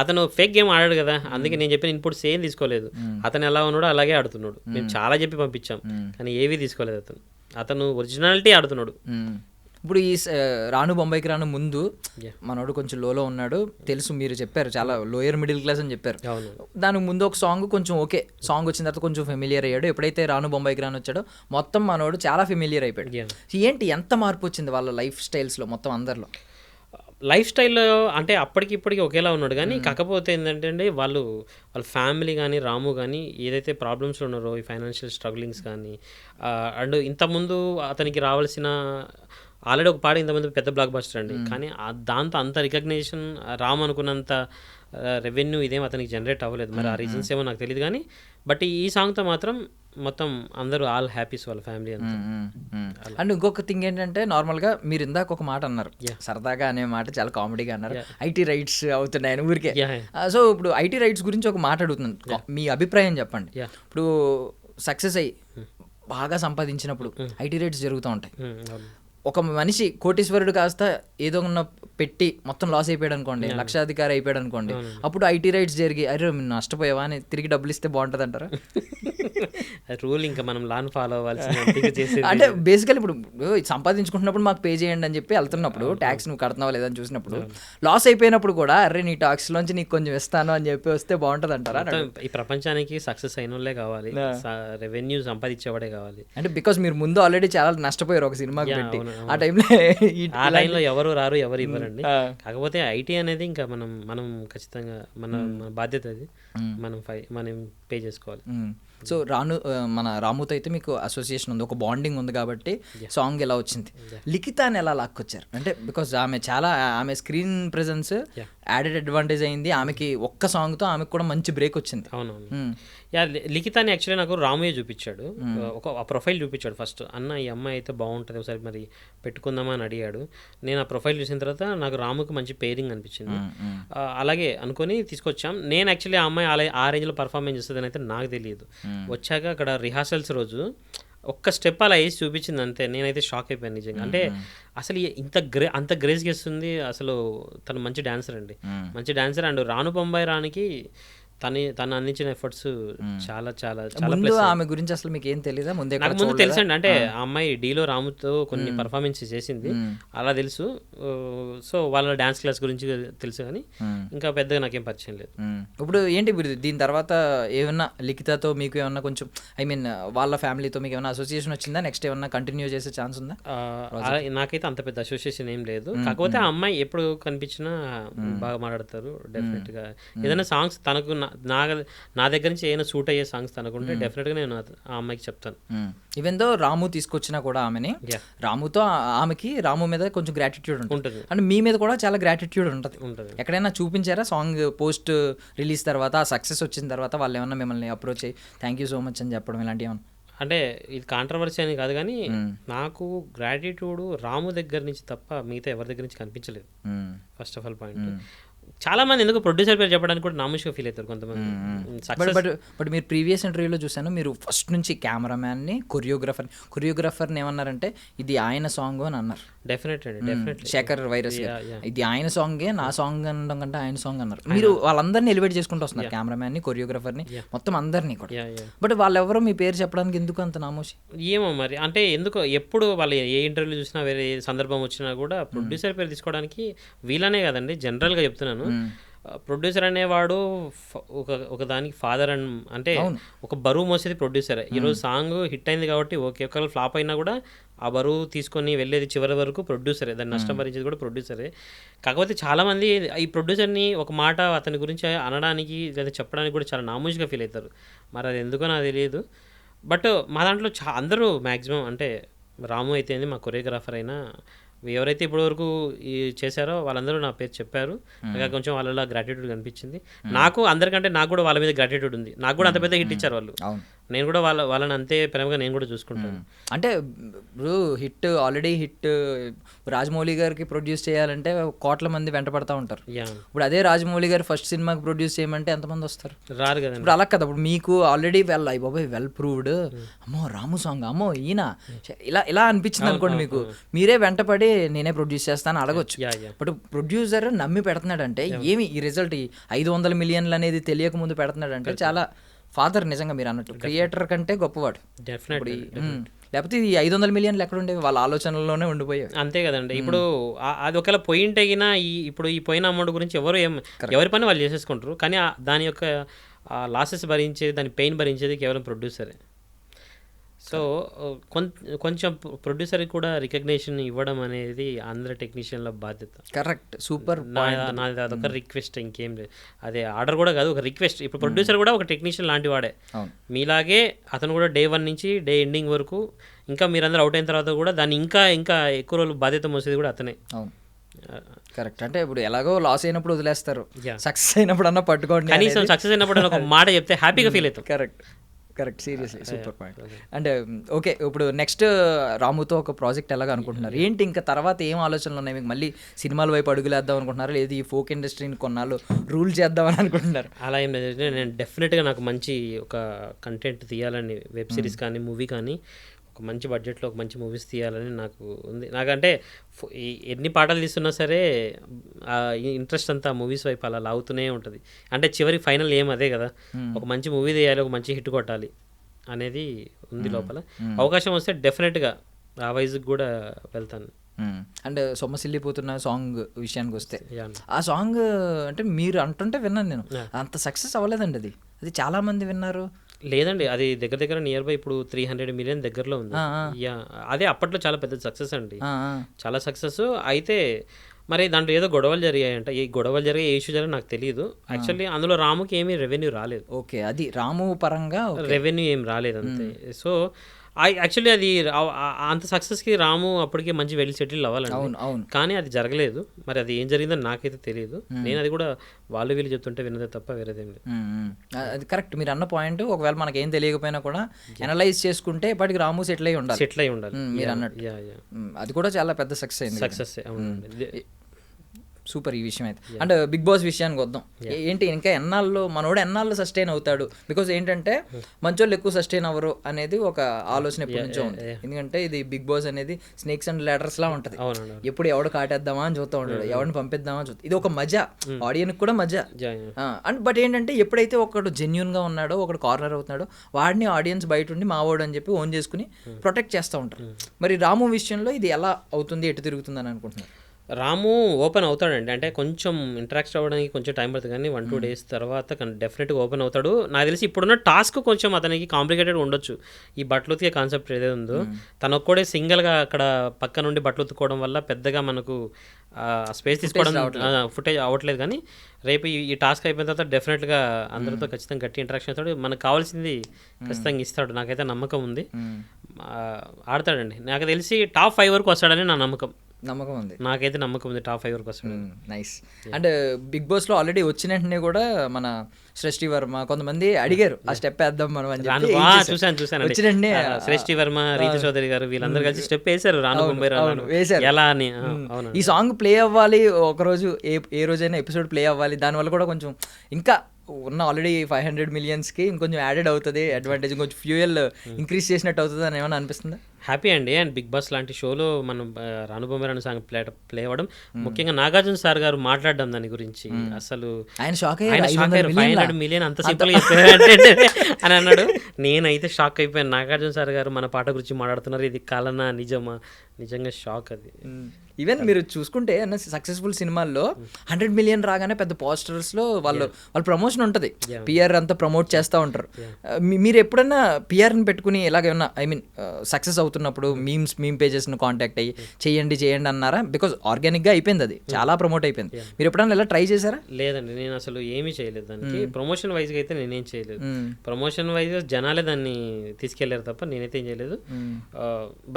అతను ఫేక్ గేమ్ ఆడాడు కదా, అందుకే నేను చెప్పిన ఇన్పుట్స్ ఏం తీసుకోలేదు. అతను ఎలా ఉన్నాడో అలాగే ఆడుతున్నాడు. మేము చాలా చెప్పి పంపించాం, కానీ ఏవి తీసుకోలేదు. అతను ఒరిజినాలిటీ ఆడుతున్నాడు. ఇప్పుడు ఈ రాను బొంబాయికి రాను ముందు మనోడు కొంచెం లోలో ఉన్నాడు తెలుసు, మీరు చెప్పారు చాలా లోయర్ మిడిల్ క్లాస్ అని చెప్పారు. దానికి ముందు ఒక సాంగ్ కొంచెం ఓకే, సాంగ్ వచ్చిన తర్వాత కొంచెం ఫెమిలియర్ అయ్యాడు. ఎప్పుడైతే రాను బొంబాయికి రాను వచ్చాడో మొత్తం మనోడు చాలా ఫెమిలియర్ అయిపోయాడు. ఏంటి ఎంత మార్పు వచ్చింది వాళ్ళ లైఫ్ స్టైల్స్లో మొత్తం అందరిలో? లైఫ్ స్టైల్లో అంటే అప్పటికి ఇప్పటికి ఒకేలా ఉన్నాడు కానీ కాకపోతే ఏంటంటే అండి వాళ్ళ ఫ్యామిలీ కానీ రాము కానీ ఏదైతే ప్రాబ్లమ్స్ ఉన్నారో ఈ ఫైనాన్షియల్ స్ట్రగ్లింగ్స్ కానీ అండ్ ఇంతకుముందు అతనికి రావాల్సిన ఆల్రెడీ ఒక పాట ఇంతకుముందు పెద్ద బ్లాక్ బస్టర్ అండి కానీ దాంతో అంత రికగ్నైజేషన్ రామ్ అనుకున్నంత రెవెన్యూ ఇదేం అతనికి జనరేట్ అవ్వలేదు. మరి ఆ రీజన్స్ ఏమో నాకు తెలియదు కానీ బట్ ఈ సాంగ్తో మాత్రం మొత్తం అందరూ ఆల్ హ్యాపీస్ వాళ్ళ ఫ్యామిలీ అంతా. అండ్ ఇంకొక థింగ్ ఏంటంటే నార్మల్గా మీరు ఇందాక ఒక మాట అన్నారు, సరదాగా అనే మాట చాలా కామెడీగా అన్నారు, ఐటీ రైట్స్ అవుతున్నాయని ఊరికే. సో ఇప్పుడు ఐటీ రైట్స్ గురించి ఒక మాట అడుగుతున్నాను, మీ అభిప్రాయం చెప్పండి. ఇప్పుడు సక్సెస్ అయ్యి బాగా సంపాదించినప్పుడు ఐటీ రైట్స్ జరుగుతూ ఉంటాయి. ఒక మనిషి కోటీశ్వరుడు కాస్త ఏదో ఉన్న పెట్టి మొత్తం లాస్ అయిపోయాడు అనుకోండి, లక్షాధికారి అయిపోయాడు అనుకోండి, అప్పుడు ఐటీ రైట్స్ జరిగి అరే నష్టపోయావా అని తిరిగి డబ్బులు ఇస్తే బాగుంటుంది అంటారా? రూల్ ఇంకా మనం లాన్ ఫాలో అవ్వాల్సింది అంటే బేసికల్ ఇప్పుడు సంపాదించుకుంటున్నప్పుడు మాకు పే చేయండి అని చెప్పి వెళ్తున్నప్పుడు ట్యాక్స్ నువ్వు కడుతున్నావా లేదని చూసినప్పుడు లాస్ అయిపోయినప్పుడు కూడా అరే నీ ట్యాక్స్ లోంచి నీకు కొంచెం ఇస్తాను అని చెప్పి వస్తే బాగుంటుంది అంటారా? ఈ ప్రపంచానికి సక్సెస్ అయిన వాళ్ళే కావాలి, రెవెన్యూ సంపాదించేవాడే కావాలి. అంటే బికాస్ మీరు ముందు ఆల్రెడీ చాలా నష్టపోయారు ఒక సినిమాకి పెట్టి, ఆ టైంలో ఎవరు రారు ఎవరు ఇవ్వరండి. కాకపోతే ఐటీ అనేది ఇంకా మనం ఖచ్చితంగా మన బాధ్యత అది, మనం పే చేసుకోవాలి. సో మన రాముతో అయితే మీకు అసోసియేషన్ ఉంది, ఒక బాండింగ్ ఉంది కాబట్టి సాంగ్ ఎలా వచ్చింది. లిఖితాని ఎలా లాక్కొచ్చారు అంటే బికాస్ ఆమె స్క్రీన్ ప్రెజెన్స్ యాడెడ్ అడ్వాంటేజ్ అయింది ఆమెకి, ఒక్క సాంగ్తో ఆమెకు కూడా మంచి బ్రేక్ వచ్చింది. అవునవును. లిఖితాని యాక్చువల్లీ నాకు రామయ్య చూపించాడు, ఆ ప్రొఫైల్ చూపించాడు ఫస్ట్. అన్న ఈ అమ్మాయి అయితే బాగుంటుంది ఒకసారి మరి పెట్టుకుందామా అని అడిగాడు. నేను ఆ ప్రొఫైల్ చూసిన తర్వాత నాకు రాముకి మంచి పేరింగ్ అనిపించింది, అలాగే అనుకొని తీసుకొచ్చాం. నేను యాక్చువల్లీ ఆ అమ్మాయి ఆ రేంజ్లో పర్ఫార్మెన్స్ చేస్తుందని అయితే నాకు తెలియదు. వచ్చాక అక్కడ రిహార్సల్స్ రోజు ఒక్క స్టెప్ అలా వేసి చూపించింది అంతే, నేనైతే షాక్ అయిపోయాను నిజంగా. అంటే అసలు అంత గ్రేస్ చేస్తుంది అసలు. తను మంచి డాన్సర్ అండి, మంచి డాన్సర్. అండ్ రాను బొంబాయి రానికి తను అందించిన ఎఫర్ట్స్ చాలా చాలా చాలా. ఆమె గురించి అసలు మీకు ఏం తెలియదా? నాకు ముందు తెలుసండి, అంటే ఆ అమ్మాయి డీలో రాముతో కొన్ని పర్ఫార్మెన్స్ చేసింది అలా తెలుసు. సో వాళ్ళ డాన్స్ క్లాస్ గురించి తెలుసు కానీ ఇంకా పెద్దగా నాకేం పరిచయం లేదు. ఇప్పుడు ఏంటి దీని తర్వాత ఏమన్నా లిఖితతో మీకు ఏమన్నా కొంచెం వాళ్ళ ఫ్యామిలీతో మీకు ఏమన్నా అసోసియేషన్ వచ్చిందా? నెక్స్ట్ ఏమన్నా కంటిన్యూ చేసే ఛాన్స్ ఉందా? నాకైతే అంత పెద్ద అసోసియేషన్ ఏం లేదు, కాకపోతే ఆ అమ్మాయి ఎప్పుడు కనిపించినా బాగా మాట్లాడతారు. డెఫినెట్ గా ఏదైనా సాంగ్స్ తనకు నా దగ్గర నుంచి ఏమైనా సూట్ అయ్యే సాంగ్స్ తనకుంటే డెఫినెట్గా నేను ఆ అమ్మాయికి చెప్తాను. ఈవెన్ దో రాము తీసుకొచ్చినా కూడా ఆమెని, ఆమెకి రాము మీద కొంచెం గ్రాటిట్యూడ్ ఉంటుంది అండ్ మీ మీద కూడా చాలా గ్రాటిట్యూడ్ ఉంటుంది. ఎక్కడైనా చూపించారా సాంగ్ పోస్ట్ రిలీజ్ తర్వాత, సక్సెస్ వచ్చిన తర్వాత వాళ్ళు ఏమన్నా మిమ్మల్ని అప్రోచ్ అయ్యి థ్యాంక్ యూ సో మచ్ అని చెప్పడం ఇలాంటివి ఏమన్నా? అంటే ఇది కాంట్రవర్సీ అని కాదు కానీ నాకు గ్రాటిట్యూడ్ రాము దగ్గర నుంచి తప్ప మిగతా ఎవరి దగ్గర నుంచి కనిపించలేదు. ఫస్ట్ ఆఫ్ ఆల్ పాయింట్, చాలా మంది ఎందుకు ప్రొడ్యూసర్ పేరు చెప్పడానికి కూడా నామూషిగా ఫీల్ అవుతారు కొంతమంది. బట్ మీరు ప్రీవియస్ ఇంటర్వ్యూలో చూసాను, మీరు ఫస్ట్ నుంచి కెమెరామ్యాన్ని కొరియోగ్రాఫర్ని ఏమన్నారంటే ఇది ఆయన సాంగ్ అని అన్నారు. డెఫినెట్లీ శేఖర్ వైరస్ ఇది ఆయన సాంగే, నా సాంగ్ అనడం కంటే ఆయన సాంగ్ అన్నారు. మీరు వాళ్ళందరినీ ఎలివేట్ చేసుకుంటూ వస్తున్నారు, కెమెరామ్యాన్ని, కొరియోగ్రాఫర్ని, మొత్తం అందరినీ కూడా. బట్ వాళ్ళెవరో మీ పేరు చెప్పడానికి ఎందుకు అంత నామోషి? ఏమో మరి, అంటే ఎందుకు ఎప్పుడు వాళ్ళు ఏ ఇంటర్వ్యూ చూసినా వేరే సందర్భం వచ్చినా కూడా ప్రొడ్యూసర్ పేరు తీసుకోవడానికి వీళ్ళనే కదండి. జనరల్గా చెప్తున్నాను, ప్రొడ్యూసర్ అనేవాడు ఒక దానికి ఫాదర్ అంటే ఒక బరువు మోసేది ప్రొడ్యూసరే. ఈరోజు సాంగ్ హిట్ అయింది కాబట్టి ఓకే, ఒకవేళ ఫ్లాప్ అయినా కూడా ఆ బరువు తీసుకొని వెళ్ళేది చివరి వరకు ప్రొడ్యూసరే, దాన్ని నష్టం భరించేది కూడా ప్రొడ్యూసరే. కాకపోతే చాలామంది ఈ ప్రొడ్యూసర్ని ఒక మాట అతని గురించి అనడానికి లేదా చెప్పడానికి కూడా చాలా నామూషిగా ఫీల్ అవుతారు. మరి అది ఎందుకో నాకు తెలియదు. బట్ మా దాంట్లో అందరూ మ్యాక్సిమం, అంటే రాము అయితే మా కొరియోగ్రాఫర్ అయినా ఎవరైతే ఇప్పటివరకు చేశారో వాళ్ళందరూ నా పేరు చెప్పారు. నాకు కొంచెం వాళ్ళ గ్రాటిట్యూడ్ కనిపించింది. నాకు అందరికంటే నాకు కూడా వాళ్ళ మీద గ్రాటిట్యూడ్ ఉంది. నాకు కూడా అంత పెద్ద హిట్ ఇచ్చారు వాళ్ళు, నేను కూడా వాళ్ళని అంతే ప్రేమగా నేను కూడా చూసుకుంటాను. అంటే ఇప్పుడు ఆల్రెడీ హిట్ రాజమౌళి గారికి ప్రొడ్యూస్ చేయాలంటే కోట్ల మంది వెంట పడతా ఉంటారు. ఇప్పుడు అదే రాజమౌళి గారు ఫస్ట్ సినిమాకి ప్రొడ్యూస్ చేయమంటే ఎంతమంది వస్తారు? రారు కదా. ఇప్పుడు అలా కదా, ఇప్పుడు మీకు ఆల్రెడీ వెల్ ప్రూవ్డ్, అమ్మో రాము సాంగ్, అమ్మో ఈయన ఇలా అనిపించింది అనుకోండి, మీకు మీరే వెంటపడి నేనే ప్రొడ్యూస్ చేస్తాను అడగొచ్చు. బట్ ప్రొడ్యూసర్ నమ్మి పెడుతున్నాడంటే ఏమి ఈ రిజల్ట్ 500 మిలియన్లు అనేది తెలియక ముందు పెడుతున్నాడంటే చాలా ఫాదర్. నిజంగా మీరు అన్నట్టు క్రియేటర్ కంటే గొప్పవాడు. లేకపోతే ఈ 500 మిలియన్లు ఎక్కడ ఉండేవి, వాళ్ళ ఆలోచనల్లోనే ఉండిపోయాయి. అంతే కదండి. ఇప్పుడు అది ఒకవేళ పోయింటే ఇప్పుడు ఈ పోయిన అమౌంట్ గురించి ఎవరి పని వాళ్ళు చేసేసుకుంటారు. కానీ దాని యొక్క లాసెస్ భరించేది, దాని పెయిన్ భరించేది కేవలం ప్రొడ్యూసరే. సో కొంచెం ప్రొడ్యూసర్కి కూడా రికగ్నేషన్ ఇవ్వడం అనేది అందరి టెక్నీషియన్ల బాధ్యత. Correct, super. నాది అదొక రిక్వెస్ట్, ఇంకేం లేదు. అదే ఆర్డర్ కూడా కాదు, ఒక రిక్వెస్ట్. ఇప్పుడు ప్రొడ్యూసర్ కూడా ఒక టెక్నీషియన్ లాంటి వాడే. మీలాగే అతను కూడా డే 1 నుంచి డే ఎండింగ్ వరకు, ఇంకా మీరందరూ అవుట్ అయిన తర్వాత కూడా దాన్ని ఇంకా ఇంకా ఎక్కువ రోజులు బాధ్యత మోసేది కూడా అతనే. అవును, కరెక్ట్. అంటే ఇప్పుడు ఎలాగో లాస్ అయినప్పుడు వదిలేస్తారు, సక్సెస్ అయినప్పుడు అన్న పట్టుకోండి. కనీసం సక్సెస్ అయినప్పుడు ఒక మాట చెప్తే హ్యాపీగా ఫీల్ అవుతాం. Correct, seriously super point. అంటే ఓకే, ఇప్పుడు నెక్స్ట్ రాముతో ఒక ప్రాజెక్ట్ ఎలాగ అనుకుంటున్నారు ఏంటి? ఇంకా తర్వాత ఏం ఆలోచనలు ఉన్నాయి మీకు? మళ్ళీ సినిమాల వైపు అడుగులేద్దాం అనుకుంటున్నారు, లేదు ఈ ఫోక్ ఇండస్ట్రీని కొన్నాళ్ళు రూల్ చేద్దామని అనుకుంటున్నారు? అలా ఏం లేదు. నేను డెఫినెట్గా నాకు మంచి ఒక కంటెంట్ తీయాలని, వెబ్ సిరీస్ కానీ మూవీ కానీ, ఒక మంచి బడ్జెట్లో ఒక మంచి మూవీస్ తీయాలని నాకు ఉంది. నాకంటే ఎన్ని పాటలు తీస్తున్నా సరే ఇంట్రెస్ట్ అంతా మూవీస్ వైపు అలా లాగుతూనే ఉంటుంది. అంటే చివరికి ఫైనల్ ఏం అదే కదా, ఒక మంచి మూవీ తీయాలి, ఒక మంచి హిట్ కొట్టాలి అనేది ఉంది లోపల. అవకాశం వస్తే డెఫినెట్గా ఆ వైజ్కి కూడా వెళ్తాను. అండ్ సొమ్మసిల్లిపోతున్న సాంగ్ విషయానికి వస్తే, ఆ సాంగ్ అంటే మీరు అంటుంటే విన్నాను నేను, అంత సక్సెస్ అవ్వలేదండి. అది చాలా మంది విన్నారు. లేదండి, అది దగ్గర దగ్గర నియర్ బై ఇప్పుడు 300 million దగ్గరలో ఉంది. అదే అప్పట్లో చాలా పెద్ద సక్సెస్ అండి, చాలా సక్సెస్. అయితే మరి దాంట్లో ఏదో గొడవలు జరిగాయంట. ఈ గొడవలు జరిగే, ఏ ఇష్యూ జరిగే నాకు తెలియదు. యాక్చువల్లీ అందులో రాముకి ఏమీ రెవెన్యూ రాలేదు. ఓకే, అది రాము పరంగా రెవెన్యూ ఏం రాలేదు అంతే. సో యాక్చువల్లీ అది అంత సక్సెస్కి రాము అప్పటికే మంచి వెల్ సెటిల్ అవ్వాలండి, కానీ అది జరగలేదు. మరి అది ఏం జరిగిందో నాకైతే తెలియదు. నేను అది కూడా వాళ్ళు వీళ్ళు చెప్తుంటే విన్నదే తప్ప వేరేదేం లేదు. అది కరెక్ట్, మీరు అన్న పాయింట్. ఒకవేళ మనకి ఏం తెలియకపోయినా కూడా అనలైజ్ చేసుకుంటే ఇప్పటికి రాము సెటిల్ అయి ఉండాలి మీరు అన్నట్టు. అది కూడా చాలా పెద్ద సక్సెస్ అయింది. సక్సెస్ అవునండి, సూపర్ ఈ విషయం అయితే. అండ్ బిగ్ బాస్ విషయానికి వద్దాం. ఏంటి ఇంకా ఎన్నాళ్ళు మనోడు ఎన్నాళ్ళు సస్టైన్ అవుతాడు? బికాజ్ ఏంటంటే మంచోళ్ళు ఎక్కువ సస్టైన్ అవ్వరు అనేది ఒక ఆలోచన ఎప్పటి నుంచో ఉంది. ఎందుకంటే ఇది బిగ్ బాస్ అనేది స్నేక్స్ అండ్ లాడర్స్ లా ఉంటుంది. ఎప్పుడు ఎవడు కాటేద్దామా అని చూస్తూ ఉంటాడు, ఎవరిని పంపిద్దామా అని చూస్తా. ఇది ఒక మజా, ఆడియన్స్ కూడా మజా. అండ్ బట్ ఏంటంటే ఎప్పుడైతే ఒకడు జెన్యున్ గా ఉన్నాడో, ఒకడు కార్నర్ అవుతున్నాడో, వాడిని ఆడియన్స్ బయట ఉండి మావాడు అని చెప్పి ఓన్ చేసుకుని ప్రొటెక్ట్ చేస్తూ ఉంటారు. మరి రాము విషయంలో ఇది ఎలా అవుతుంది, ఎటు తిరుగుతుంది అని అనుకుంటున్నారు? రాము ఓపెన్ అవుతాడండి. అంటే కొంచెం ఇంటరాక్ట్ అవ్వడానికి కొంచెం టైం పడుతుంది, కానీ 1-2 days తర్వాత డెఫినెట్గా ఓపెన్ అవుతాడు. నాకు తెలిసి ఇప్పుడున్న టాస్క్ కొంచెం అతనికి కాంప్లికేటెడ్ ఉండొచ్చు. ఈ బట్టలు ఉతికే కాన్సెప్ట్ ఏదైతే ఉందో, తను ఒక్కడే సింగిల్గా అక్కడ పక్క నుండి బట్టలు ఉతుక్కోవడం వల్ల పెద్దగా మనకు స్పేస్ తీసుకోవడం ఫుటేజ్ అవ్వట్లేదు. కానీ రేపు ఈ టాస్క్ అయిపోయిన తర్వాత డెఫినెట్గా అందరితో ఖచ్చితంగా గట్టి ఇంటరాక్షన్ అవుతాడు. మనకు కావాల్సింది ఖచ్చితంగా ఇస్తాడు, నాకైతే నమ్మకం ఉంది. ఆడతాడండి. నాకు తెలిసి top 5 వరకు వస్తాడని నా నమ్మకం ఉంది. నాకైతే నమ్మకం ఉంది top 5 వరకు వస్తాడు. నైస్. అండ్ బిగ్ బాస్ లో ఆల్రెడీ వచ్చిన వెంటనే కూడా మన సృష్టి వర్మ కొంతమంది అడిగారు ఆ స్టెప్ వేద్దాం మనం అని చెప్పి. చూసాను సృష్టి వర్మ, రీతి చౌదరి గారు వీళ్ళందరూ కలిసి స్టెప్ వేశారు రాను బొంబాయి రాను ఎలా అని. ఈ సాంగ్ ప్లే అవ్వాలి ఒక రోజు, ఏ రోజైనా ఎపిసోడ్ ప్లే అవ్వాలి. దానివల్ల కూడా కొంచెం ఇంకా ఉన్న ఆల్రెడీ 500 millionsకి ఇంకొంచెం యాడెడ్ అవుతుంది అడ్వాంటేజ్, ఇంకొంచెం ఫ్యూయల్ ఇంక్రీజ్ చేసినట్టు అవుతుంది అని ఏమైనా అనిపిస్తుందా? హ్యాపీ అండి. అండ్ బిగ్ బాస్ లాంటి షోలో మనం రాను బొమ్మ రాను సాంగ్ ప్లే అవ్వడం, ముఖ్యంగా నాగార్జున సార్ గారు మాట్లాడడం దాని గురించి, అసలు ఆయన షాక్ అయ్యారు. 500 million అంత సింపుల్ అని అన్నాడు. నేనైతే షాక్ అయిపోయాను. నాగార్జున సార్ గారు మన పాట గురించి మాట్లాడుతున్నారు, ఇది కలనా నిజమా? నిజంగా షాక్ అది. ఈవెన్ మీరు చూసుకుంటే సక్సెస్ఫుల్ సినిమాల్లో 100 million రాగానే పెద్ద పోస్టర్స్లో వాళ్ళ ప్రమోషన్ ఉంటుంది, పిఆర్ అంతా ప్రమోట్ చేస్తూ ఉంటారు. మీరు ఎప్పుడన్నా పిఆర్ని పెట్టుకుని ఎలాగేమన్నా సక్సెస్ అవుతున్నప్పుడు మీమ్ పేజెస్ని కాంటాక్ట్ అయ్యి చేయండి అన్నారా? బికాజ్ ఆర్గానిక్గా అయిపోయింది, అది చాలా ప్రమోట్ అయిపోయింది. మీరు ఎప్పుడన్నా ఇలా ట్రై చేశారా? లేదండి, నేను అసలు ఏమీ చేయలేదు దానికి. ప్రమోషన్ వైజ్గా అయితే నేనేం చేయలేదు. ప్రమోషన్ వైజ్గా జనాలే దాన్ని తీసుకెళ్లారు తప్ప నేనైతే ఏం చేయలేదు.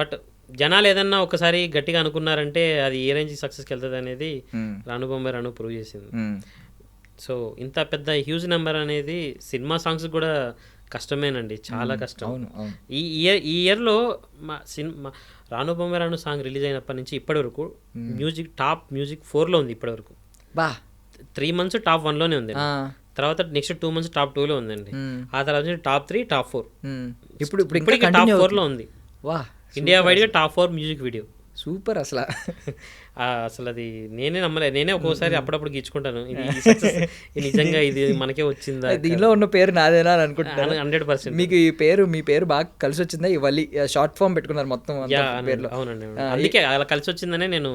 బట్ జనాలు ఏదన్నా ఒకసారి గట్టిగా అనుకున్నారంటే అది ఏ రేంజ్ సక్సెస్కి వెళ్తుంది అనేది రాను బొమ్మాయి రాను ప్రూవ్ చేసింది. సో ఇంత పెద్ద హ్యూజ్ నెంబర్ అనేది సినిమా సాంగ్స్ కూడా కష్టమేనండి, చాలా కష్టం. ఈ ఇయర్లో మా సినిమా రాను బొమ్మాయి రాను సాంగ్ రిలీజ్ అయినప్పటి నుంచి ఇప్పటి వరకు టాప్ మ్యూజిక్ 4లో ఉంది ఇప్పటి వరకు. 3 months top 1లోనే ఉంది, తర్వాత నెక్స్ట్ 2 months top 2లో ఉందండి, ఆ తర్వాత top 3 top 4 ఇప్పుడు top 4లో ఉంది. ఇండియా వైడ్గా top 4 మ్యూజిక్ వీడియో. సూపర్. అసలు అది నేనే నమ్మలేదు. నేనే ఒక్కోసారి అప్పుడప్పుడు గీచుకుంటాను, ఇది నిజంగా ఇది మనకే వచ్చిందా, దీనిలో ఉన్న పేరు నాదేనా అని అనుకుంటున్నాను. 100%. మీకు మీ పేరు బాగా కలిసి వచ్చిందా? ఇవన్నీ షార్ట్ ఫామ్ పెట్టుకున్నారు మొత్తం పేర్లో. అవునండి, అందుకే అలా కలిసి వచ్చిందనే నేను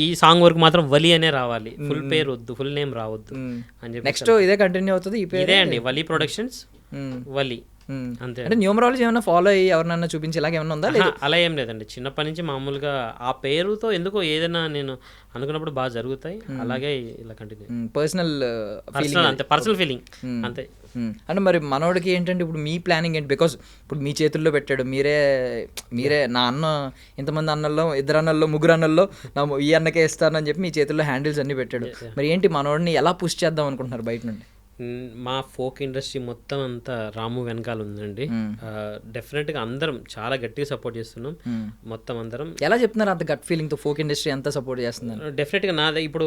ఈ సాంగ్ వరకు మాత్రం వలి అనే రావాలి, ఫుల్ పేరు వద్దు, ఫుల్ నేమ్ రావద్దు అని చెప్పి. నెక్స్ట్ ఇదే కంటిన్యూ అవుతుంది, ఈ పేరు ఇదే అండి, వలి ప్రొడక్షన్స్ వలి. అంతే. అంటే న్యూమరాలజీ ఏమైనా ఫాలో అయ్యి ఎవరినన్నా చూపించి ఇలాగ ఏమైనా ఉందా? లేదు, అలా ఏం లేదండి. చిన్నప్పటి నుంచి మామూలుగా ఆ పేరుతో ఎందుకో ఏదైనా నేను అనుకున్నప్పుడు బాగా జరుగుతాయి, అలాగే ఇలా కంటిన్యూ. పర్సనల్ అంతే, పర్సనల్ ఫీలింగ్ అంతే. అంటే మరి మనోడికి ఏంటంటే ఇప్పుడు మీ ప్లానింగ్ ఏంటి? బికాస్ ఇప్పుడు మీ చేతుల్లో పెట్టాడు, మీరే నా అన్న ఇంతమంది అన్నల్లో, ఇద్దరు అన్నల్లో, ముగ్గురు అన్నల్లో ఈ అన్నకే ఇస్తానని చెప్పి మీ చేతుల్లో హ్యాండిల్స్ అన్ని పెట్టాడు. మరి ఏంటి మనోడిని ఎలా పుష్ చేద్దాం అనుకుంటున్నారు బయట నుండి? మా ఫోక్ ఇండస్ట్రీ మొత్తం అంతా రాము వెనకాల ఉందండి. డెఫినెట్గా అందరం చాలా గట్టిగా సపోర్ట్ చేస్తున్నాం మొత్తం అందరం. ఎలా చెప్తున్నారు అంత గట్ ఫీలింగ్తో ఫోక్ ఇండస్ట్రీ ఎంత సపోర్ట్ చేస్తున్నారు? డెఫినెట్గా నాదే ఇప్పుడు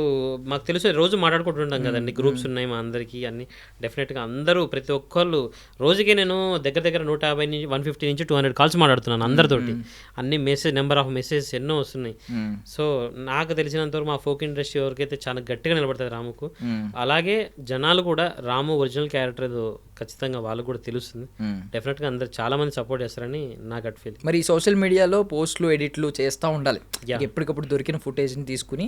మాకు తెలుసు, రోజు మాట్లాడుకుంటుంటాం కదండి, గ్రూప్స్ ఉన్నాయి మా అందరికీ అన్ని. డెఫినెట్గా అందరూ ప్రతి ఒక్కళ్ళు రోజుకి నేను దగ్గర 150 నుంచి 150 నుంచి 200 కాల్స్ మాట్లాడుతున్నాను అందరితోటి. అన్ని నెంబర్ ఆఫ్ మెసేజెస్ ఎన్నో వస్తున్నాయి. సో నాకు తెలిసినంతవరకు మా ఫోక్ ఇండస్ట్రీ ఎవరికైతే చాలా గట్టిగా నిలబడుతుంది రాముకు, అలాగే జనాలు కూడా రాము ఒరిజినల్ క్యారెక్టర్ ఏదో ఖచ్చితంగా వాళ్ళకు కూడా తెలుస్తుంది. డెఫినెట్గా అందరు చాలా మంది సపోర్ట్ చేస్తారని నా గట్ ఫీల్. మరి సోషల్ మీడియాలో పోస్ట్లు ఎడిట్లు చేస్తూ ఉండాలి, ఎప్పటికప్పుడు దొరికిన ఫుటేజ్ని తీసుకుని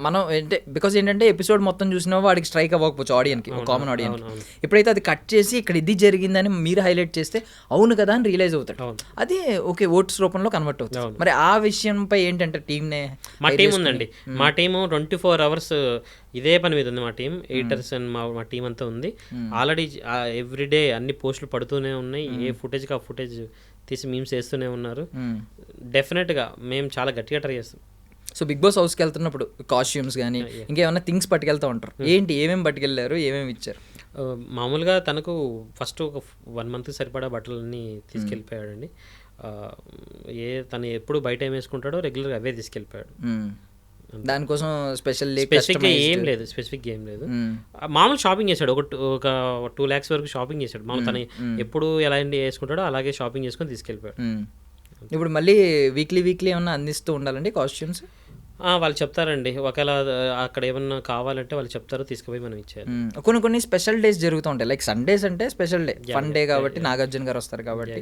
మనం అంటే బికాస్ ఏంటంటే ఎపిసోడ్ మొత్తం చూసినా వాడికి స్ట్రైక్ అవ్వకపోవచ్చు ఆడియన్కి, కామన్ ఆడియన్స్. ఎప్పుడైతే అది కట్ చేసి ఇక్కడ ఇది జరిగిందని మీరు హైలైట్ చేస్తే అవును కదా అని రియలైజ్ అవుతాడు, అది ఓకే ఓట్స్ రూపంలో కన్వర్ట్ అవుతుంది. మరి ఆ విషయంపై ఏంటంటే టీమ్నే, మా టీం ఉందండి, మా టీము 24 hours ఇదే పని మీద ఉంది. మా టీం ఎడిటర్స్ అండ్ మా టీం అంతా ఉంది. ఆల్రెడీ ఎవ్రీడే అన్ని పోస్టులు పడుతూనే ఉన్నాయి, ఏ ఫుటేజ్కి ఆ ఫుటేజ్ తీసి మీమ్స్ వేస్తూనే ఉన్నారు. డెఫినెట్గా మేము చాలా గట్టిగా ట్రై చేస్తాం. సో బిగ్ బాస్ హౌస్కి వెళ్తున్నప్పుడు కాస్ట్యూమ్స్ కానీ ఇంకేమైనా థింగ్స్ పట్టుకెళ్తూ ఉంటారు, ఏంటి ఏమేమి పట్టుకెళ్ళారు, ఏమేమి ఇచ్చారు? మామూలుగా తనకు ఫస్ట్ ఒక 1 month సరిపడా బట్టలన్నీ తీసుకెళ్ళిపోయాడండి. తను ఎప్పుడు బయట ఏం వేసుకుంటాడో రెగ్యులర్గా అవే తీసుకెళ్ళిపోయాడు. దానికోసం స్పెసిఫిక్గా ఏం లేదు. మామూలు షాపింగ్ చేశాడు, ఒక 2 lakhs వరకు షాపింగ్ చేశాడు. మామూలు తను ఎప్పుడు ఎలా వేసుకుంటాడో అలాగే షాపింగ్ చేసుకొని తీసుకెళ్ళిపోయాడు. ఇప్పుడు మళ్ళీ వీక్లీ ఏమన్నా అందిస్తూ ఉండాలండి కాస్ట్యూమ్స్? వాళ్ళు చెప్తారండి, ఒకవేళ అక్కడ ఏమన్నా కావాలంటే వాళ్ళు చెప్తారు, తీసుకుపోయి మనం ఇచ్చారు. కొన్ని స్పెషల్ డేస్ జరుగుతూ ఉంటాయి, లైక్ సండేస్ అంటే స్పెషల్ డే, ఫన్ డే కాబట్టి నాగార్జున గారు వస్తారు కాబట్టి.